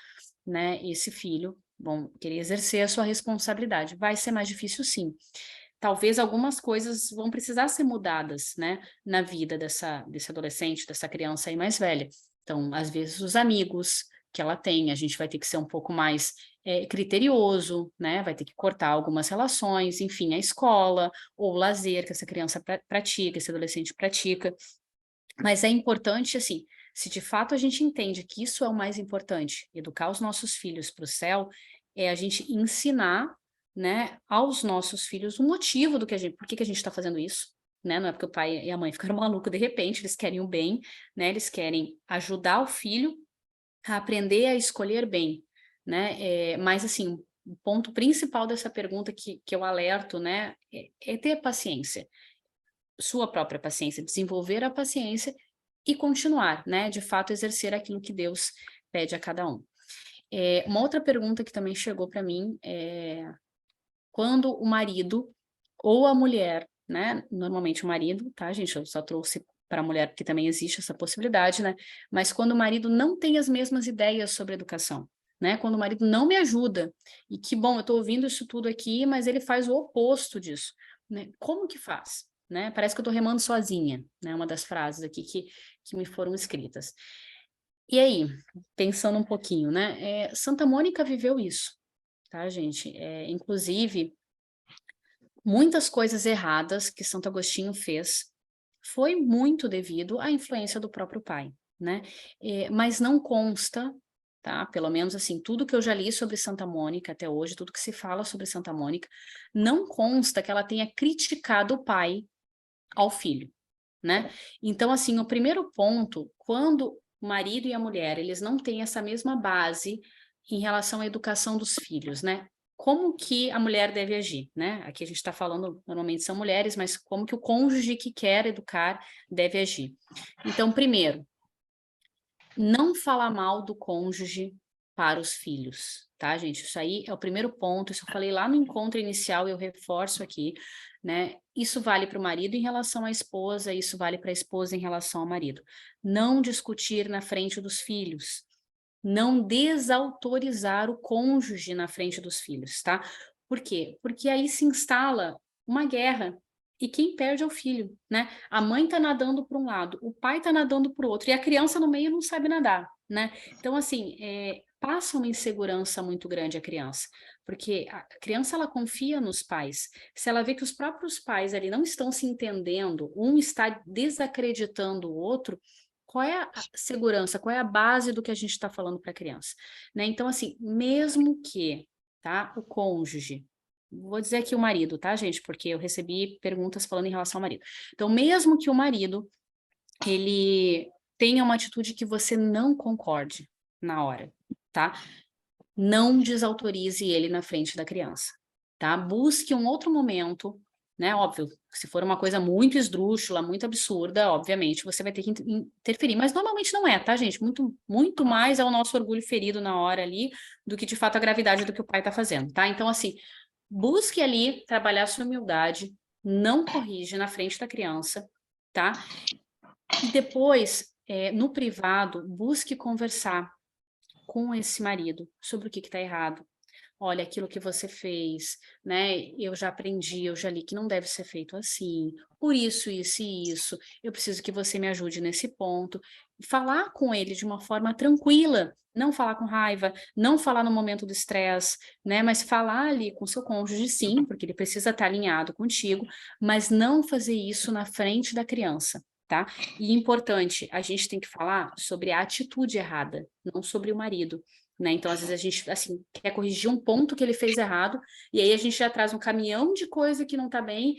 né, esse filho, vão querer exercer a sua responsabilidade. Vai ser mais difícil, sim. Talvez algumas coisas vão precisar ser mudadas, né, na vida desse adolescente, dessa criança aí mais velha. Então, às vezes, os amigos que ela tem, a gente vai ter que ser um pouco mais criterioso, né? Vai ter que cortar algumas relações, enfim, a escola ou o lazer que essa criança pratica, esse adolescente pratica. Mas é importante, assim, se de fato a gente entende que isso é o mais importante, educar os nossos filhos para o céu, é a gente ensinar, né, aos nossos filhos o motivo do que a gente, por que que a gente está fazendo isso, né? Não é porque o pai e a mãe ficaram malucos de repente, eles querem o bem, né? Eles querem ajudar o filho a aprender a escolher bem, né? Mas assim, o ponto principal dessa pergunta que eu alerto, né, é ter paciência, sua própria paciência, desenvolver a paciência e continuar, né? De fato, exercer aquilo que Deus pede a cada um. Uma outra pergunta que também chegou para mim é quando o marido ou a mulher, né? Normalmente o marido, tá, gente? Eu só trouxe para a mulher porque também existe essa possibilidade, né? Mas quando o marido não tem as mesmas ideias sobre educação, né? Quando o marido não me ajuda, e que bom, eu estou ouvindo isso tudo aqui, mas ele faz o oposto disso, né? Como que faz? Né? Parece que eu estou remando sozinha, né? Uma das frases aqui que me foram escritas. E aí, pensando um pouquinho, né? Santa Mônica viveu isso, tá, gente? Inclusive, muitas coisas erradas que Santo Agostinho fez foi muito devido à influência do próprio pai, né? Mas não consta, tá? Pelo menos assim, tudo que eu já li sobre Santa Mônica até hoje, tudo que se fala sobre Santa Mônica, não consta que ela tenha criticado o pai ao filho, né? Então, assim, o primeiro ponto, quando o marido e a mulher, eles não têm essa mesma base em relação à educação dos filhos, né? Como que a mulher deve agir, né? Aqui a gente está falando, normalmente são mulheres, mas como que o cônjuge que quer educar deve agir. Então, primeiro, não falar mal do cônjuge para os filhos, tá, gente? Isso aí é o primeiro ponto, isso eu falei lá no encontro inicial, eu reforço aqui, né? Isso vale para o marido em relação à esposa, isso vale para a esposa em relação ao marido. Não discutir na frente dos filhos, não desautorizar o cônjuge na frente dos filhos, tá? Por quê? Porque aí se instala uma guerra e quem perde é o filho, né? A mãe tá nadando para um lado, o pai tá nadando para o outro e a criança no meio não sabe nadar, né? Então, assim, passa uma insegurança muito grande a criança, porque a criança ela confia nos pais. Se ela vê que os próprios pais ali não estão se entendendo, um está desacreditando o outro, qual é a segurança, qual é a base do que a gente está falando para a criança, né? Então, assim, mesmo que, tá, o cônjuge, vou dizer aqui o marido, tá, gente? Porque eu recebi perguntas falando em relação ao marido. Então, mesmo que o marido, ele tenha uma atitude que você não concorde na hora, tá? não desautorize ele na frente da criança, tá? Busque um outro momento, né? Óbvio, se for uma coisa muito esdrúxula, muito absurda, obviamente você vai ter que interferir, mas normalmente não é, tá, gente? Muito mais é o nosso orgulho ferido na hora ali do que de fato a gravidade do que o pai tá fazendo, tá? Então, assim, busque ali trabalhar sua humildade, não corrige na frente da criança, tá? E depois, no privado, busque conversar com esse marido sobre o que está errado. Olha, aquilo que você fez, né? Eu já aprendi, eu já li que não deve ser feito assim, por isso, isso e isso. Eu preciso que você me ajude nesse ponto. Falar com ele de uma forma tranquila, não falar com raiva, não falar no momento do estresse, né? Mas falar ali com seu cônjuge, sim, porque ele precisa estar alinhado contigo, mas não fazer isso na frente da criança. Tá? E importante, a gente tem que falar sobre a atitude errada, não sobre o marido. Né? Então, às vezes, a gente assim, quer corrigir um ponto que ele fez errado, e aí a gente já traz um caminhão de coisa que não está bem,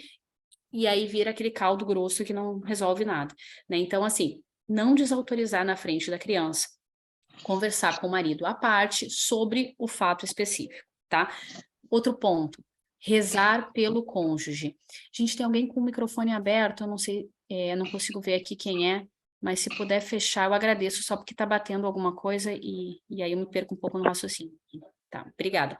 e aí vira aquele caldo grosso que não resolve nada. Né? Então, assim, não desautorizar na frente da criança, conversar com o marido à parte sobre o fato específico, tá? Outro ponto, rezar pelo cônjuge. Gente, tem alguém com o microfone aberto, eu não sei, não consigo ver aqui quem é, mas se puder fechar, eu agradeço, só porque está batendo alguma coisa e aí eu me perco um pouco no raciocínio. Tá, obrigada.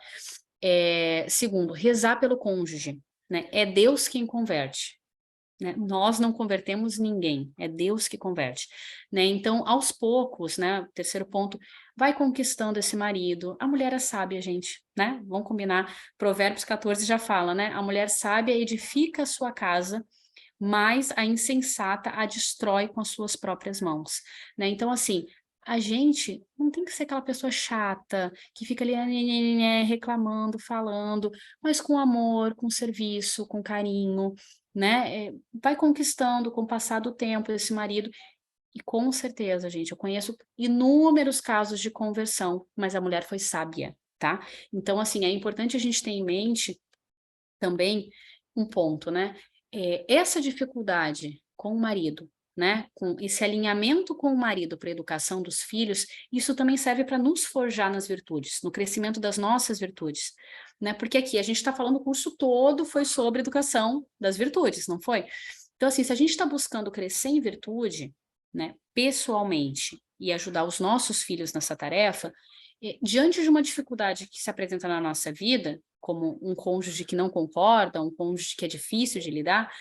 Segundo, rezar pelo cônjuge, né? É Deus quem converte. Né? Nós não convertemos ninguém, é Deus que converte, né? Então, aos poucos, né? Terceiro ponto, vai conquistando esse marido. A mulher é sábia, gente, né? Vamos combinar. Provérbios 14 já fala, né? A mulher sábia edifica a sua casa, mas a insensata a destrói com as suas próprias mãos, né? Então, assim, a gente não tem que ser aquela pessoa chata que fica ali reclamando, falando, mas com amor, com serviço, com carinho, né? Vai conquistando com o passar do tempo esse marido. E com certeza, gente, eu conheço inúmeros casos de conversão, mas a mulher foi sábia, tá? Então, assim, é importante a gente ter em mente também um ponto, né? Essa dificuldade com o marido, né? Com esse alinhamento com o marido para a educação dos filhos, isso também serve para nos forjar nas virtudes, no crescimento das nossas virtudes, né? Porque aqui a gente está falando, o curso todo foi sobre educação das virtudes, não foi? Então, assim, se a gente está buscando crescer em virtude, né, pessoalmente, e ajudar os nossos filhos nessa tarefa, diante de uma dificuldade que se apresenta na nossa vida, como um cônjuge que não concorda, um cônjuge que é difícil de lidar,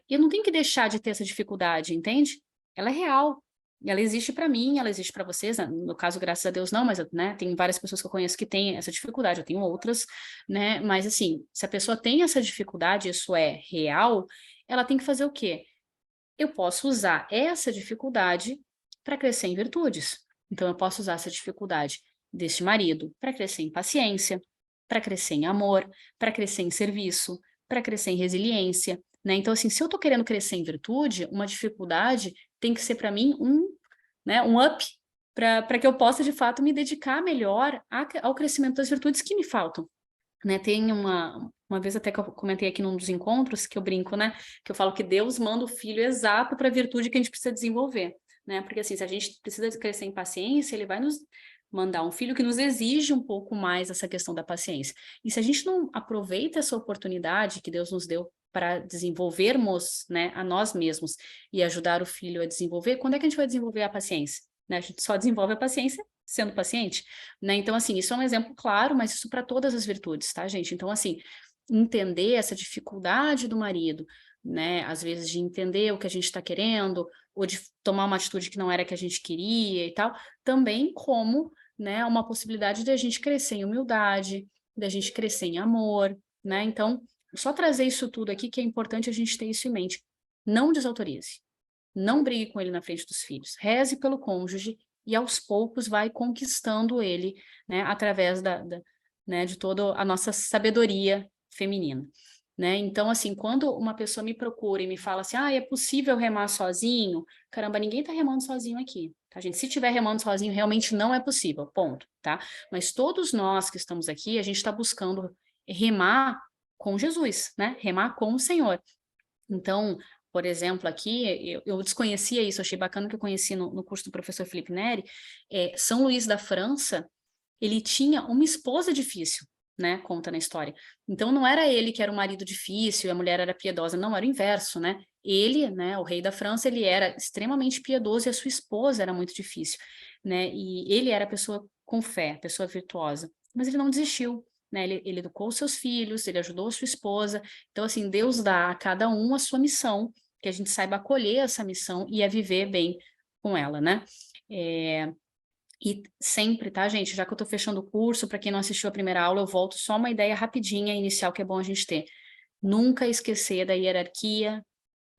eu não tenho que deixar de ter essa dificuldade, entende? Ela é real. Ela existe para mim, ela existe para vocês. No caso, graças a Deus, não, mas né, tem várias pessoas que eu conheço que têm essa dificuldade, eu tenho outras, né? Mas assim, se a pessoa tem essa dificuldade, isso é real, ela tem que fazer o quê? Eu posso usar essa dificuldade para crescer em virtudes. Então, eu posso usar essa dificuldade deste marido para crescer em paciência, para crescer em amor, para crescer em serviço, para crescer em resiliência, né? Então, assim, se eu estou querendo crescer em virtude, uma dificuldade tem que ser para mim né, um up para que eu possa, de fato, me dedicar melhor ao crescimento das virtudes que me faltam. Né, tem uma vez até que eu comentei aqui num dos encontros, que eu brinco, né? Que eu falo que Deus manda o filho exato para a virtude que a gente precisa desenvolver, né? Porque assim, se a gente precisa crescer em paciência, ele vai nos mandar um filho que nos exige um pouco mais essa questão da paciência. E se a gente não aproveita essa oportunidade que Deus nos deu para desenvolvermos, né, a nós mesmos e ajudar o filho a desenvolver, quando é que a gente vai desenvolver a paciência? Né? A gente só desenvolve a paciência sendo paciente, né? Então, assim, isso é um exemplo claro, mas isso para todas as virtudes, tá, gente? Então, assim, entender essa dificuldade do marido, né? Às vezes de entender o que a gente está querendo, ou de tomar uma atitude que não era que a gente queria e tal, também como, né, uma possibilidade de a gente crescer em humildade, da gente crescer em amor, né? Então, só trazer isso tudo aqui que é importante a gente ter isso em mente. Não desautorize. Não brigue com ele na frente dos filhos. Reze pelo cônjuge e aos poucos vai conquistando ele, né, através né, de toda a nossa sabedoria feminina. Né? Então, assim, quando uma pessoa me procura e me fala assim, é possível remar sozinho? Caramba, ninguém está remando sozinho aqui, tá, gente? Se tiver remando sozinho, realmente não é possível, ponto, tá? Mas todos nós que estamos aqui, a gente está buscando remar com Jesus, né? Remar com o Senhor. Então, por exemplo, aqui, eu desconhecia isso, achei bacana que eu conheci no curso do professor Felipe Neri, São Luís da França, ele tinha uma esposa difícil, né? Conta na história. Então não era ele que era o marido difícil e a mulher era piedosa, não, era o inverso, né? Ele, né, o rei da França, ele era extremamente piedoso e a sua esposa era muito difícil, né? E ele era a pessoa com fé, pessoa virtuosa, mas ele não desistiu, né? Ele educou os seus filhos, ele ajudou a sua esposa. Então, assim, Deus dá a cada um a sua missão, que a gente saiba acolher essa missão e a viver bem com ela, né? E sempre, tá, gente? Já que eu tô fechando o curso, para quem não assistiu a primeira aula, eu volto só uma ideia rapidinha inicial que é bom a gente ter. Nunca esquecer da hierarquia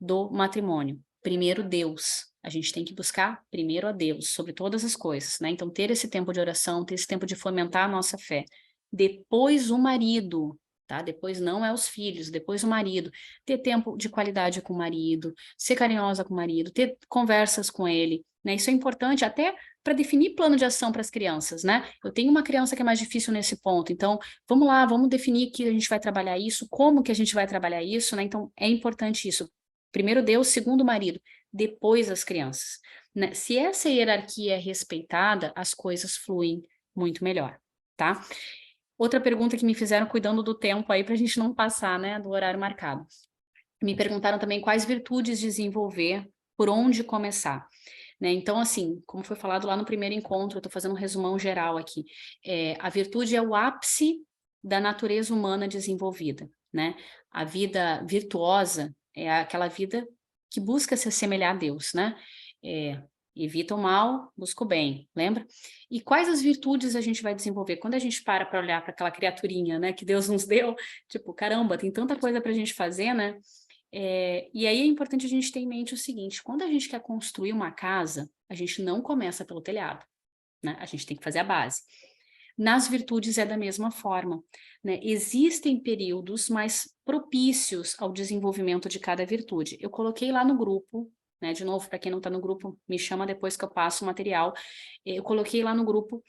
do matrimônio. Primeiro Deus. A gente tem que buscar primeiro a Deus sobre todas as coisas, né? Então, ter esse tempo de oração, ter esse tempo de fomentar a nossa fé. Depois o marido, tá? Depois não é os filhos, depois o marido. Ter tempo de qualidade com o marido, ser carinhosa com o marido, ter conversas com ele, né? Isso é importante até para definir plano de ação para as crianças, né? Eu tenho uma criança que é mais difícil nesse ponto, então vamos lá, vamos definir que a gente vai trabalhar isso, como que a gente vai trabalhar isso, né? Então é importante isso. Primeiro Deus, segundo o marido, depois as crianças, né? Se essa hierarquia é respeitada, as coisas fluem muito melhor, tá? Outra pergunta que me fizeram cuidando do tempo aí para a gente não passar, né, do horário marcado. Me perguntaram também quais virtudes desenvolver, por onde começar. Né? Então, assim, como foi falado lá no primeiro encontro, eu estou fazendo um resumão geral aqui. A virtude é o ápice da natureza humana desenvolvida, né? A vida virtuosa é aquela vida que busca se assemelhar a Deus, né? Evita o mal, busca o bem, lembra? E quais as virtudes a gente vai desenvolver? Quando a gente para olhar para aquela criaturinha, né, que Deus nos deu, tipo, caramba, tem tanta coisa para a gente fazer, né? E aí é importante a gente ter em mente o seguinte: quando a gente quer construir uma casa, a gente não começa pelo telhado, né? A gente tem que fazer a base. Nas virtudes é da mesma forma, né? Existem períodos mais propícios ao desenvolvimento de cada virtude. Eu coloquei lá no grupo, né? De novo, para quem não está no grupo, me chama depois que eu passo o material. Eu coloquei lá no grupo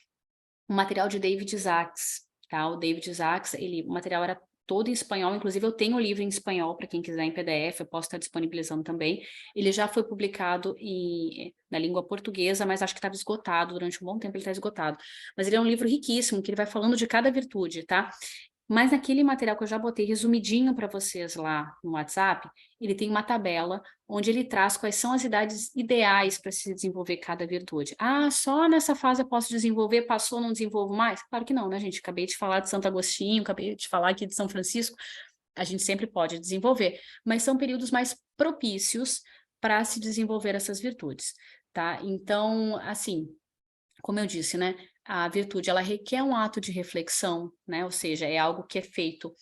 o material de David Isaacs, tá? O David Isaacs, o material era todo em espanhol, inclusive eu tenho o livro em espanhol para quem quiser em PDF, eu posso estar disponibilizando também. Ele já foi publicado na língua portuguesa, mas acho que estava esgotado, durante um bom tempo ele está esgotado. Mas ele é um livro riquíssimo, que ele vai falando de cada virtude, tá? Mas naquele material que eu já botei resumidinho para vocês lá no WhatsApp, ele tem uma tabela onde ele traz quais são as idades ideais para se desenvolver cada virtude. Ah, só nessa fase eu posso desenvolver, passou, não desenvolvo mais? Claro que não, né, gente? Acabei de falar de Santo Agostinho, acabei de falar aqui de São Francisco, a gente sempre pode desenvolver, mas são períodos mais propícios para se desenvolver essas virtudes, tá? Então, assim, como eu disse, né, a virtude ela requer um ato de reflexão, né? Ou seja, é algo que é feito,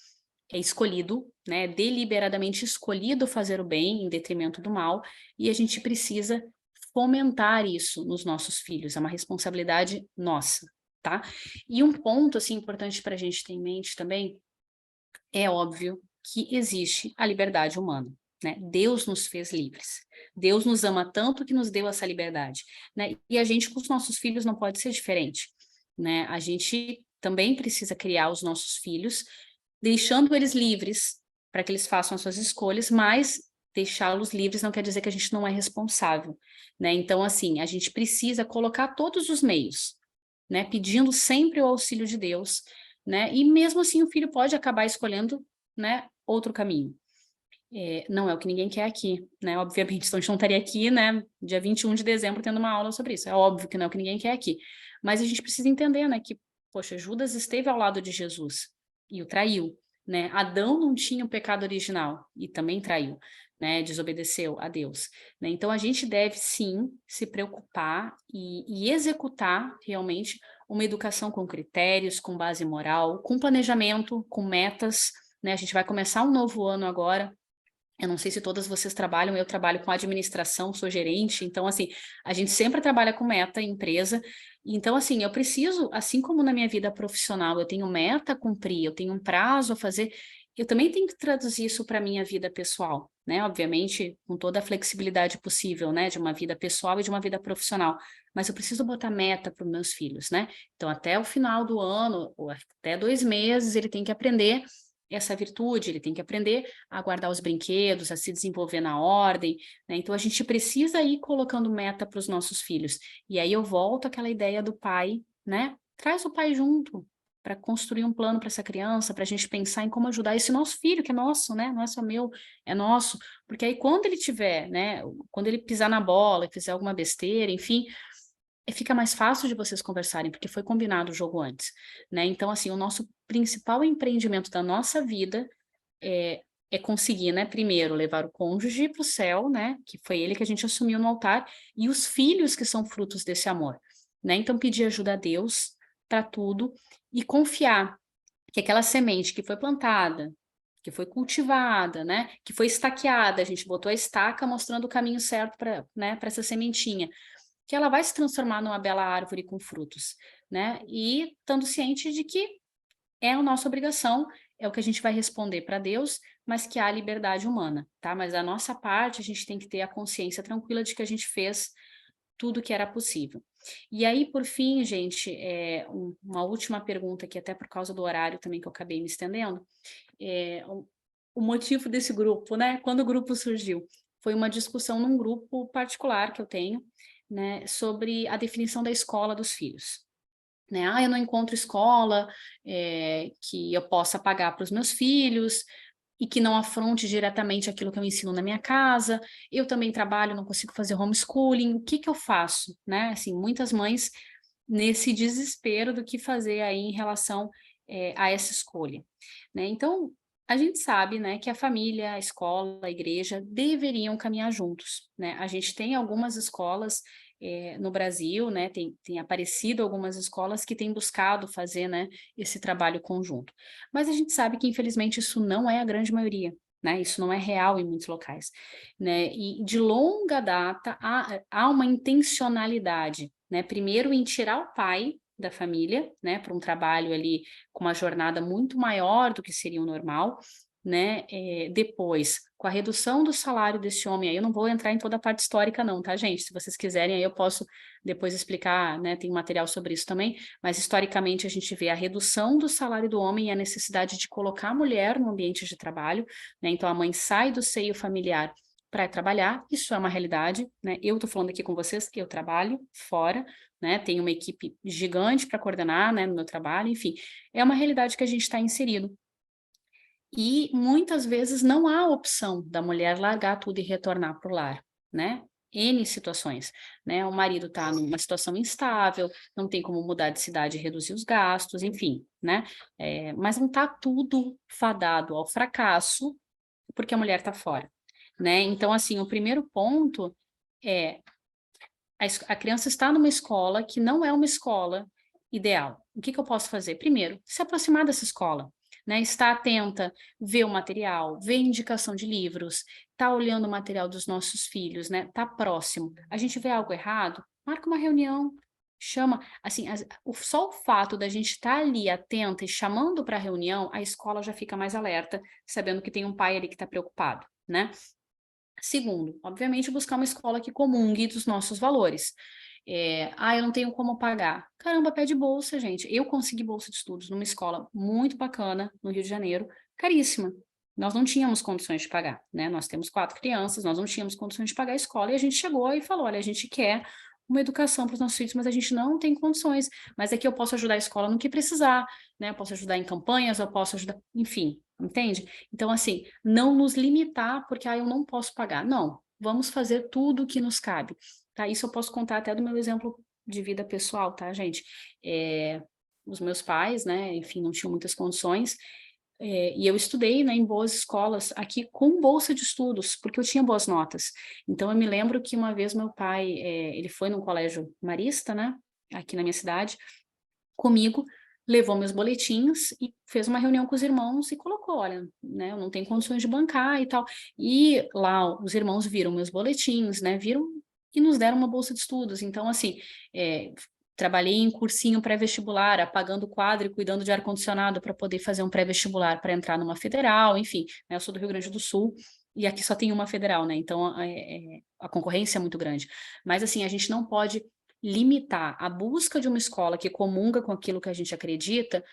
é escolhido, né? Deliberadamente escolhido fazer o bem em detrimento do mal, e a gente precisa fomentar isso nos nossos filhos, é uma responsabilidade nossa, tá? E um ponto assim importante para a gente ter em mente também é óbvio que existe a liberdade humana, né? Deus nos fez livres. Deus nos ama tanto que nos deu essa liberdade, né? E a gente com os nossos filhos não pode ser diferente, né? A gente também precisa criar os nossos filhos, deixando eles livres para que eles façam as suas escolhas, mas deixá-los livres não quer dizer que a gente não é responsável, né? Então, assim, a gente precisa colocar todos os meios, né? Pedindo sempre o auxílio de Deus, né? E mesmo assim o filho pode acabar escolhendo, né, outro caminho. Não é o que ninguém quer aqui, né? Obviamente, senão a gente não estaria aqui, né, dia 21 de dezembro, tendo uma aula sobre isso. É óbvio que não é o que ninguém quer aqui. Mas a gente precisa entender, né, que, poxa, Judas esteve ao lado de Jesus e o traiu, né? Adão não tinha o pecado original e também traiu, né? Desobedeceu a Deus, né? Então a gente deve sim se preocupar e executar realmente uma educação com critérios, com base moral, com planejamento, com metas, né? A gente vai começar um novo ano agora. Eu não sei se todas vocês trabalham, eu trabalho com administração, sou gerente, então, assim, a gente sempre trabalha com meta em empresa. Então, assim, eu preciso, assim como na minha vida profissional, eu tenho meta a cumprir, eu tenho um prazo a fazer, eu também tenho que traduzir isso para a minha vida pessoal, né? Obviamente, com toda a flexibilidade possível, né? De uma vida pessoal e de uma vida profissional. Mas eu preciso botar meta para os meus filhos, né? Então, até o final do ano, ou até 2 meses, ele tem que aprender essa virtude, ele tem que aprender a guardar os brinquedos, a se desenvolver na ordem, né? Então a gente precisa ir colocando meta para os nossos filhos. E aí eu volto àquela ideia do pai, né? Traz o pai junto para construir um plano para essa criança, para a gente pensar em como ajudar esse nosso filho, que é nosso, né? Não é só meu, é nosso. Porque aí quando ele tiver, né? Quando ele pisar na bola, fizer alguma besteira, enfim, fica mais fácil de vocês conversarem, porque foi combinado o jogo antes, né? Então, assim, o nosso principal empreendimento da nossa vida é conseguir, né, primeiro levar o cônjuge para o céu, né, que foi ele que a gente assumiu no altar, e os filhos que são frutos desse amor, né? Então, pedir ajuda a Deus para tudo e confiar que aquela semente que foi plantada, que foi cultivada, né, que foi estaqueada, a gente botou a estaca mostrando o caminho certo para, né, para essa sementinha, que ela vai se transformar numa bela árvore com frutos, né? E estando ciente de que é a nossa obrigação, é o que a gente vai responder para Deus, mas que há liberdade humana, tá? Mas da nossa parte, a gente tem que ter a consciência tranquila de que a gente fez tudo que era possível. E aí, por fim, gente, uma última pergunta aqui, até por causa do horário também que eu acabei me estendendo, o motivo desse grupo, né? Quando o grupo surgiu, foi uma discussão num grupo particular que eu tenho, né, sobre a definição da escola dos filhos. Né? Ah, eu não encontro escola que eu possa pagar para os meus filhos e que não afronte diretamente aquilo que eu ensino na minha casa. Eu também trabalho, não consigo fazer homeschooling. O que que eu faço? Né? Assim, muitas mães nesse desespero do que fazer aí em relação a essa escolha. Né? Então, a gente sabe, né, que a família, a escola, a igreja deveriam caminhar juntos. Né? A gente tem algumas escolas no Brasil, né, tem aparecido algumas escolas que têm buscado fazer, né, esse trabalho conjunto. Mas a gente sabe que, infelizmente, isso não é a grande maioria, né, isso não é real em muitos locais, né, e de longa data há uma intencionalidade, né, primeiro em tirar o pai da família, né, para um trabalho ali com uma jornada muito maior do que seria o normal, né? Depois, com a redução do salário desse homem, aí eu não vou entrar em toda a parte histórica, não, tá, gente? Se vocês quiserem, aí eu posso depois explicar, né? Tem material sobre isso também, mas historicamente a gente vê a redução do salário do homem e a necessidade de colocar a mulher no ambiente de trabalho, né? Então a mãe sai do seio familiar para trabalhar, isso é uma realidade, né? Eu tô falando aqui com vocês que eu trabalho fora, né? Tenho uma equipe gigante para coordenar, né, no meu trabalho, enfim, é uma realidade que a gente está inserido. E muitas vezes não há opção da mulher largar tudo e retornar para o lar, né? N situações, né? O marido está numa situação instável, não tem como mudar de cidade e reduzir os gastos, enfim, né? Mas não está tudo fadado ao fracasso porque a mulher está fora, né? Então, assim, o primeiro ponto é a criança está numa escola que não é uma escola ideal. O que que eu posso fazer? Primeiro, se aproximar dessa escola, né? Estar atenta, ver o material, ver indicação de livros, tá olhando o material dos nossos filhos, né? Tá próximo. A gente vê algo errado, marca uma reunião, chama, assim, só o fato da gente estar ali atenta e chamando para a reunião, a escola já fica mais alerta, sabendo que tem um pai ali que está preocupado, né? Segundo, obviamente, buscar uma escola que comungue dos nossos valores. Eu não tenho como pagar. Caramba, pede bolsa, gente. Eu consegui bolsa de estudos numa escola muito bacana no Rio de Janeiro, caríssima. Nós não tínhamos condições de pagar, né? Nós temos 4 crianças, nós não tínhamos condições de pagar a escola e a gente chegou e falou: olha, a gente quer uma educação para os nossos filhos, mas a gente não tem condições. Mas aqui eu posso ajudar a escola no que precisar, né? Eu posso ajudar em campanhas, eu posso ajudar, enfim, entende? Então, assim, não nos limitar porque eu não posso pagar. Não, vamos fazer tudo o que nos cabe, tá? Isso eu posso contar até do meu exemplo de vida pessoal, tá, gente? Os meus pais, né, enfim, não tinham muitas condições, e eu estudei, né, em boas escolas aqui com bolsa de estudos, porque eu tinha boas notas. Então, eu me lembro que uma vez meu pai, ele foi num colégio marista, né, aqui na minha cidade, comigo, levou meus boletins e fez uma reunião com os irmãos e colocou, olha, né, eu não tenho condições de bancar e tal. E lá os irmãos viram meus boletins, né, viram e nos deram uma bolsa de estudos. Então, assim, trabalhei em cursinho pré-vestibular, apagando quadro e cuidando de ar-condicionado para poder fazer um pré-vestibular para entrar numa federal, enfim, né, eu sou do Rio Grande do Sul, e aqui só tem uma federal, né? Então a concorrência é muito grande. Mas assim, a gente não pode limitar a busca de uma escola que comunga com aquilo que a gente acredita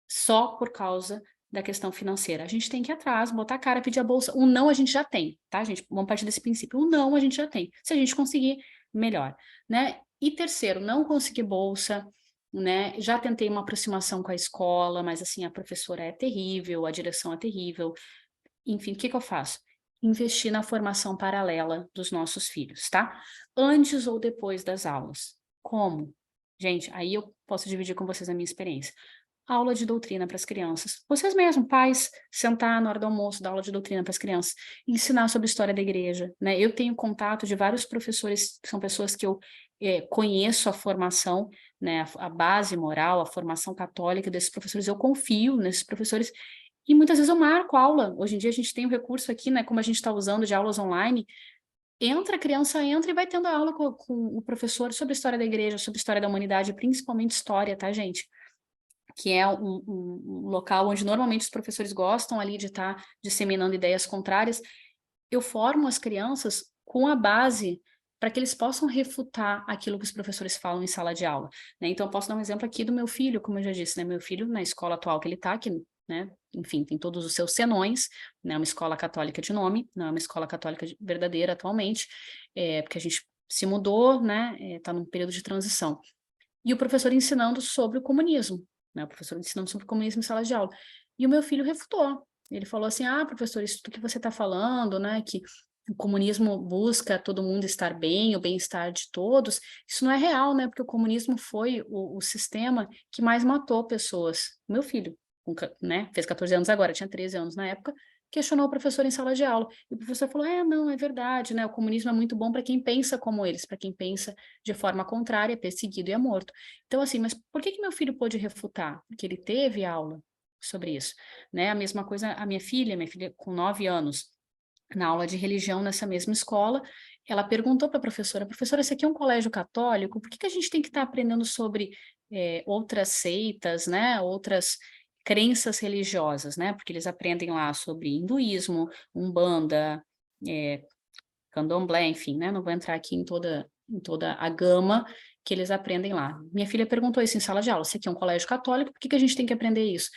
só por causa da questão financeira. A gente tem que ir atrás, botar a cara, pedir a bolsa. O não a gente já tem, tá, gente? Vamos partir desse princípio. O não a gente já tem. Se a gente conseguir, melhor, né? E terceiro, não conseguir bolsa, né? Já tentei uma aproximação com a escola, mas assim, a professora é terrível, a direção é terrível. Enfim, o que que eu faço? Investir na formação paralela dos nossos filhos, tá? Antes ou depois das aulas. Como? Gente, aí eu posso dividir com vocês a minha experiência. Aula de doutrina para as crianças. Vocês mesmos, pais, sentar na hora do almoço, dar aula de doutrina para as crianças, ensinar sobre a história da igreja, né? Eu tenho contato de vários professores, que são pessoas que eu conheço a formação, né? A base moral, a formação católica desses professores, eu confio nesses professores e muitas vezes eu marco aula. Hoje em dia a gente tem o recurso aqui, né? Como a gente está usando de aulas online, entra, a criança entra e vai tendo aula com o professor sobre a história da igreja, sobre a história da humanidade, principalmente história, tá, gente? Que é um local onde normalmente os professores gostam ali de estar disseminando ideias contrárias. Eu formo as crianças com a base para que eles possam refutar aquilo que os professores falam em sala de aula, né? Então, eu posso dar um exemplo aqui do meu filho, como eu já disse, né? Meu filho, na escola atual que ele está, que, né? Enfim, tem todos os seus senões, né? É uma escola católica de nome, não é uma escola católica verdadeira atualmente, porque a gente se mudou, né? Está num período de transição. E o professor ensinando sobre o comunismo, né? O professor ensinando sobre o comunismo em sala de aula. E o meu filho refutou. Ele falou assim: ah, professor, isso tudo que você está falando, né? Que o comunismo busca todo mundo estar bem, o bem-estar de todos, isso não é real, né? Porque o comunismo foi o sistema que mais matou pessoas. Meu filho, né? Fez 14 anos agora, tinha 13 anos na época, questionou o professor em sala de aula. E o professor falou: é, não, é verdade, né? O comunismo é muito bom para quem pensa como eles, para quem pensa de forma contrária, é perseguido e é morto. Então, assim, mas por que que meu filho pôde refutar? Porque ele teve aula sobre isso, né? A mesma coisa, a minha filha com 9 anos, na aula de religião nessa mesma escola, ela perguntou para a professora, esse aqui é um colégio católico, por que que a gente tem que estar aprendendo sobre outras seitas, né? Outras crenças religiosas, né? Porque eles aprendem lá sobre hinduísmo, umbanda, é, candomblé, enfim, né? Não vou entrar aqui em toda a gama que eles aprendem lá. Minha filha perguntou isso em sala de aula: se aqui é um colégio católico, por que que a gente tem que aprender isso?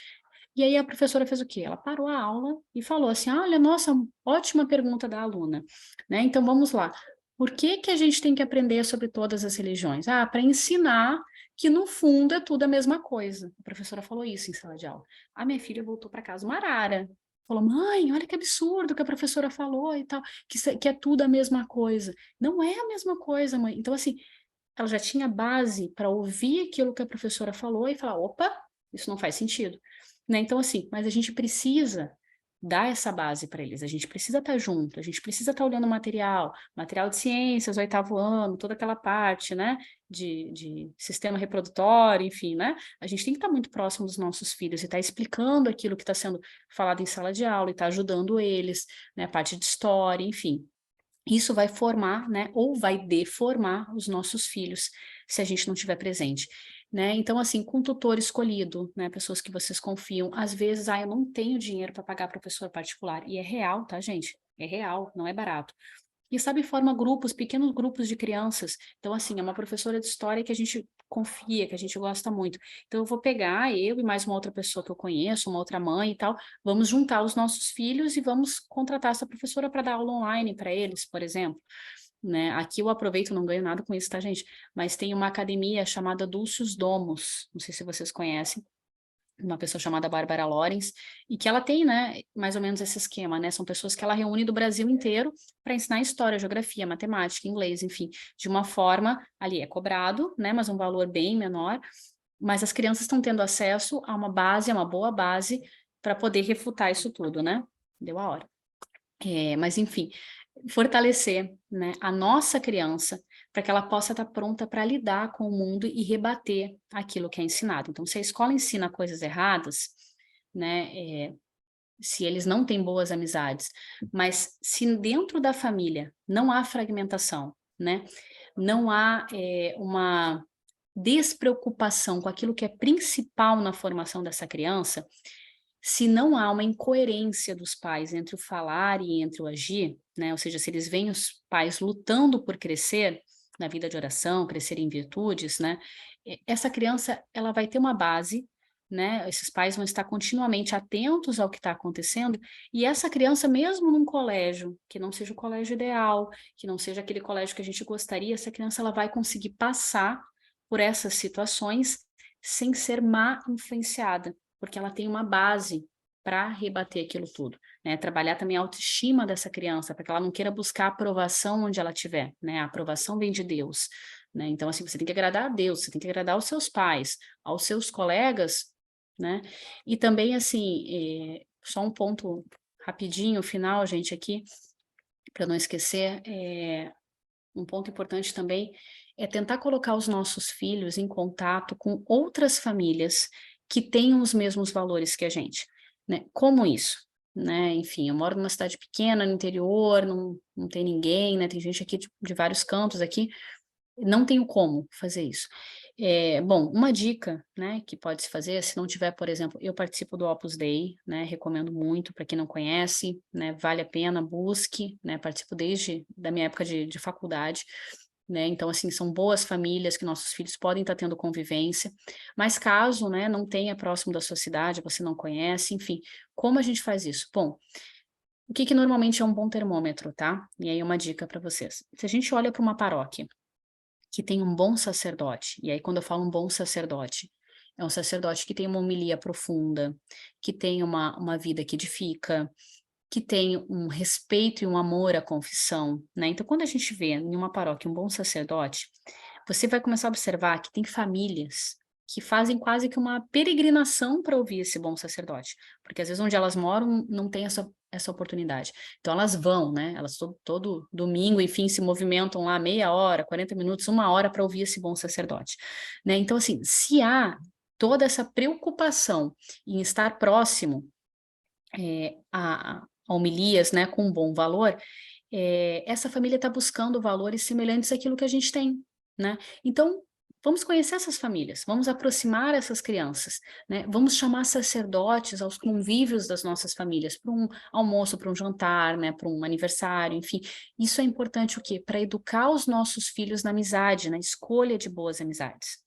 E aí a professora fez o quê? Ela parou a aula e falou assim: ah, olha, nossa, ótima pergunta da aluna, né? Então vamos lá. Por que que a gente tem que aprender sobre todas as religiões? Ah, para ensinar que no fundo é tudo a mesma coisa. A professora falou isso em sala de aula. A minha filha voltou para casa uma arara. Falou: mãe, olha que absurdo que a professora falou e tal, que é tudo a mesma coisa. Não é a mesma coisa, mãe. Então, assim, ela já tinha base para ouvir aquilo que a professora falou e falar: opa, isso não faz sentido, né? Então, assim, mas a gente precisa dar essa base para eles, a gente precisa estar junto, a gente precisa estar olhando material de ciências, oitavo ano, toda aquela parte, né, de sistema reprodutório, enfim, né? A gente tem que estar muito próximo dos nossos filhos e estar explicando aquilo que está sendo falado em sala de aula e estar ajudando eles, né, a parte de história, enfim. Isso vai formar, né, ou vai deformar os nossos filhos se a gente não estiver presente, né? Então, assim, com tutor escolhido, né, pessoas que vocês confiam, às vezes, eu não tenho dinheiro para pagar professor particular, e é real, tá, gente? É real, não é barato. E sabe, forma grupos, pequenos grupos de crianças. Então, assim, é uma professora de história que a gente confia, que a gente gosta muito. Então, eu vou pegar eu e mais uma outra pessoa que eu conheço, uma outra mãe e tal, vamos juntar os nossos filhos e vamos contratar essa professora para dar aula online para eles, por exemplo. Né? Aqui eu aproveito, não ganho nada com isso, tá, gente? Mas tem uma academia chamada Dulcius Domus, não sei se vocês conhecem, uma pessoa chamada Bárbara Lorenz, e que ela tem, né, mais ou menos esse esquema, né, são pessoas que ela reúne do Brasil inteiro para ensinar história, geografia, matemática, inglês, enfim, de uma forma, ali é cobrado, né, mas um valor bem menor, mas as crianças estão tendo acesso a uma base, a uma boa base, para poder refutar isso tudo, né, deu a hora. Mas, enfim, fortalecer, né, a nossa criança para que ela possa estar pronta para lidar com o mundo e rebater aquilo que é ensinado. Então, se a escola ensina coisas erradas, né, se eles não têm boas amizades, mas se dentro da família não há fragmentação, né, não há uma despreocupação com aquilo que é principal na formação dessa criança, se não há uma incoerência dos pais entre o falar e entre o agir, né? Ou seja, se eles veem os pais lutando por crescer na vida de oração, crescer em virtudes, né? Essa criança, ela vai ter uma base, né? Esses pais vão estar continuamente atentos ao que está acontecendo, e essa criança, mesmo num colégio, que não seja o colégio ideal, que não seja aquele colégio que a gente gostaria, essa criança, ela vai conseguir passar por essas situações sem ser má influenciada, porque ela tem uma base para rebater aquilo tudo, né? Trabalhar também a autoestima dessa criança, para que ela não queira buscar aprovação onde ela estiver, né? A aprovação vem de Deus, né? Então, assim, você tem que agradar a Deus, você tem que agradar aos seus pais, aos seus colegas, né? E também, assim, só um ponto rapidinho, final, gente, aqui, para não esquecer, um ponto importante também é tentar colocar os nossos filhos em contato com outras famílias que tenham os mesmos valores que a gente, né? Como isso? Né? Enfim, eu moro numa cidade pequena, no interior, não tem ninguém, né? Tem gente aqui de vários cantos aqui, não tenho como fazer isso. Bom, uma dica, né, que pode se fazer, se não tiver, por exemplo, eu participo do Opus Dei, né, recomendo muito para quem não conhece, né, vale a pena, busque, né, participo desde da minha época de faculdade, né, então, assim, são boas famílias que nossos filhos podem estar tendo convivência, mas caso, né, não tenha próximo da sua cidade, você não conhece, enfim, como a gente faz isso? Bom, o que normalmente é um bom termômetro, tá? E aí uma dica para vocês. Se a gente olha para uma paróquia, que tem um bom sacerdote, e aí quando eu falo um bom sacerdote, é um sacerdote que tem uma homilia profunda, que tem uma vida que edifica, que tem um respeito e um amor à confissão, né? Então, quando a gente vê em uma paróquia um bom sacerdote, você vai começar a observar que tem famílias que fazem quase que uma peregrinação para ouvir esse bom sacerdote, porque às vezes onde elas moram não tem essa oportunidade. Então elas vão, né? Elas todo domingo, enfim, se movimentam lá meia hora, 40 minutos, uma hora para ouvir esse bom sacerdote, né? Então, assim, se há toda essa preocupação em estar próximo a homilias, né, com bom valor, essa família está buscando valores semelhantes àquilo que a gente tem, né? Então, vamos conhecer essas famílias, vamos aproximar essas crianças, né? Vamos chamar sacerdotes aos convívios das nossas famílias, para um almoço, para um jantar, né? Para um aniversário, enfim. Isso é importante o quê? Para educar os nossos filhos na amizade, na escolha de boas amizades.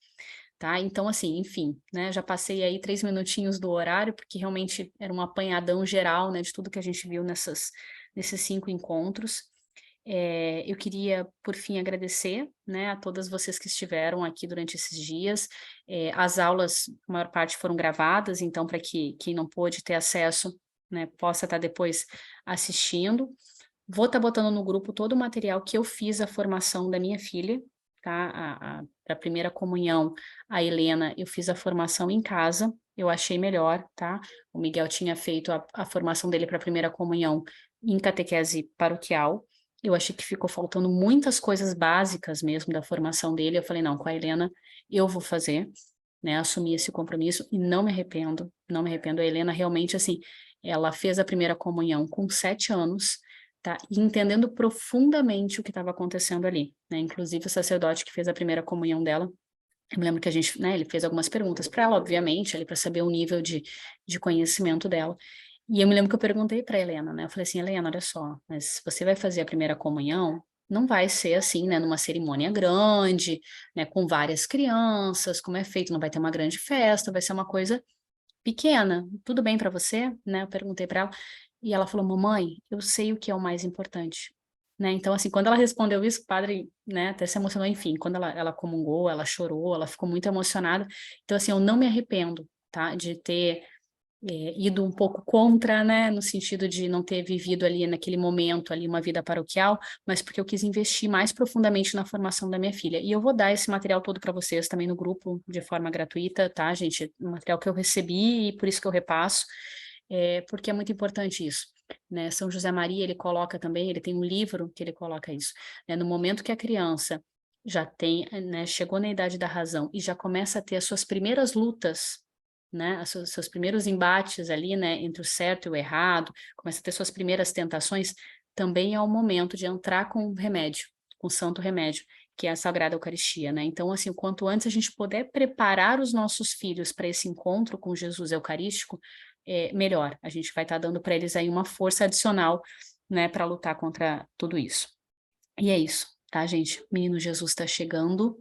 Tá? Então, assim, enfim, né? Já passei aí 3 minutinhos do horário, porque realmente era um apanhadão geral, né? De tudo que a gente viu nesses 5 encontros. Eu queria, por fim, agradecer, né, a todas vocês que estiveram aqui durante esses dias. As aulas, a maior parte foram gravadas, então, para que quem não pôde ter acesso, né, possa estar depois assistindo. Vou estar botando no grupo todo o material que eu fiz a formação da minha filha, tá? Para a primeira comunhão, a Helena, eu fiz a formação em casa, eu achei melhor, tá? O Miguel tinha feito a formação dele para a primeira comunhão em catequese paroquial. Eu achei que ficou faltando muitas coisas básicas mesmo da formação dele. Eu falei, não, com a Helena eu vou fazer, né? Assumi esse compromisso e não me arrependo, não me arrependo. A Helena realmente, assim, ela fez a primeira comunhão com 7 anos, tá? E entendendo profundamente o que estava acontecendo ali, né? Inclusive o sacerdote que fez a primeira comunhão dela, eu me lembro que a gente, né, ele fez algumas perguntas para ela, obviamente, ali para saber o nível de conhecimento dela. E eu me lembro que eu perguntei para Helena, né? Eu falei assim, Helena, olha só, mas se você vai fazer a primeira comunhão, não vai ser assim, né, numa cerimônia grande, né, com várias crianças, como é feito, não vai ter uma grande festa, vai ser uma coisa pequena. Tudo bem para você, né? Eu perguntei para ela. E ela falou, mamãe, eu sei o que é o mais importante, né? Então, assim, quando ela respondeu isso, o padre, né, até se emocionou, enfim, quando ela comungou, ela chorou, ela ficou muito emocionada. Então, assim, eu não me arrependo, tá, de ter ido um pouco contra, né, no sentido de não ter vivido ali naquele momento ali uma vida paroquial, mas porque eu quis investir mais profundamente na formação da minha filha. E eu vou dar esse material todo para vocês também no grupo de forma gratuita, tá, gente? Um material que eu recebi e por isso que eu repasso, porque é muito importante isso. Né, São José Maria, ele coloca também, ele tem um livro que ele coloca isso, né, no momento que a criança já tem, né, chegou na idade da razão e já começa a ter as suas primeiras lutas, né, seus primeiros embates ali, né, entre o certo e o errado, começa a ter suas primeiras tentações, também é o momento de entrar com o remédio, com o santo remédio, que é a Sagrada Eucaristia, né? Então, assim, o quanto antes a gente puder preparar os nossos filhos para esse encontro com Jesus Eucarístico, melhor. A gente vai estar dando para eles aí uma força adicional, né, para lutar contra tudo isso. E é isso, tá, gente? Menino Jesus está chegando.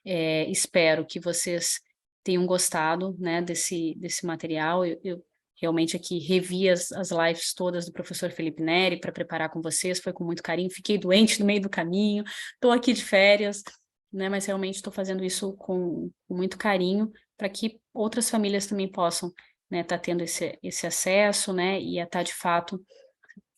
Espero que vocês tenham gostado, né, desse material. Eu realmente aqui revi as lives todas do professor Felipe Neri para preparar com vocês, foi com muito carinho. Fiquei doente no meio do caminho, estou aqui de férias, né, mas realmente estou fazendo isso com muito carinho para que outras famílias também possam, né, estar tendo esse acesso, né, e estar de fato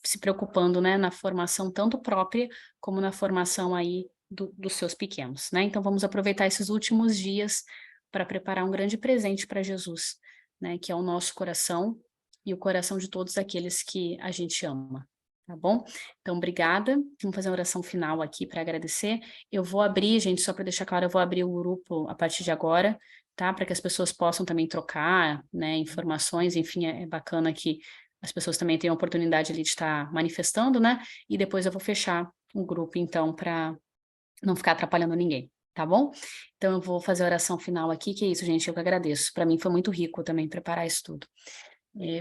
se preocupando, né, na formação tanto própria como na formação aí dos seus pequenos, né? Então vamos aproveitar esses últimos dias para preparar um grande presente para Jesus, né, que é o nosso coração e o coração de todos aqueles que a gente ama, tá bom? Então obrigada, vamos fazer uma oração final aqui para agradecer. Eu vou abrir, gente, só para deixar claro, eu vou abrir o grupo a partir de agora, tá? Para que as pessoas possam também trocar, né, informações, enfim, é bacana que as pessoas também têm a oportunidade ali de estar manifestando, né? E depois eu vou fechar o grupo, então, para não ficar atrapalhando ninguém, tá bom? Então eu vou fazer a oração final aqui, que é isso, gente, eu que agradeço. Para mim foi muito rico também preparar isso tudo.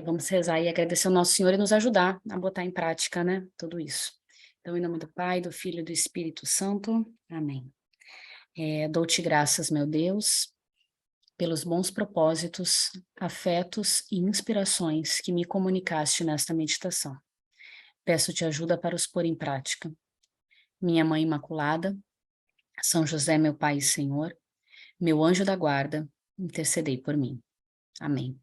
Vamos rezar e agradecer ao Nosso Senhor e nos ajudar a botar em prática, né? Tudo isso. Então, em nome do Pai, do Filho e do Espírito Santo. Amém. Dou-te graças, meu Deus, pelos bons propósitos, afetos e inspirações que me comunicaste nesta meditação. Peço-te ajuda para os pôr em prática. Minha Mãe Imaculada, São José, meu Pai e Senhor, meu anjo da guarda, intercedei por mim. Amém.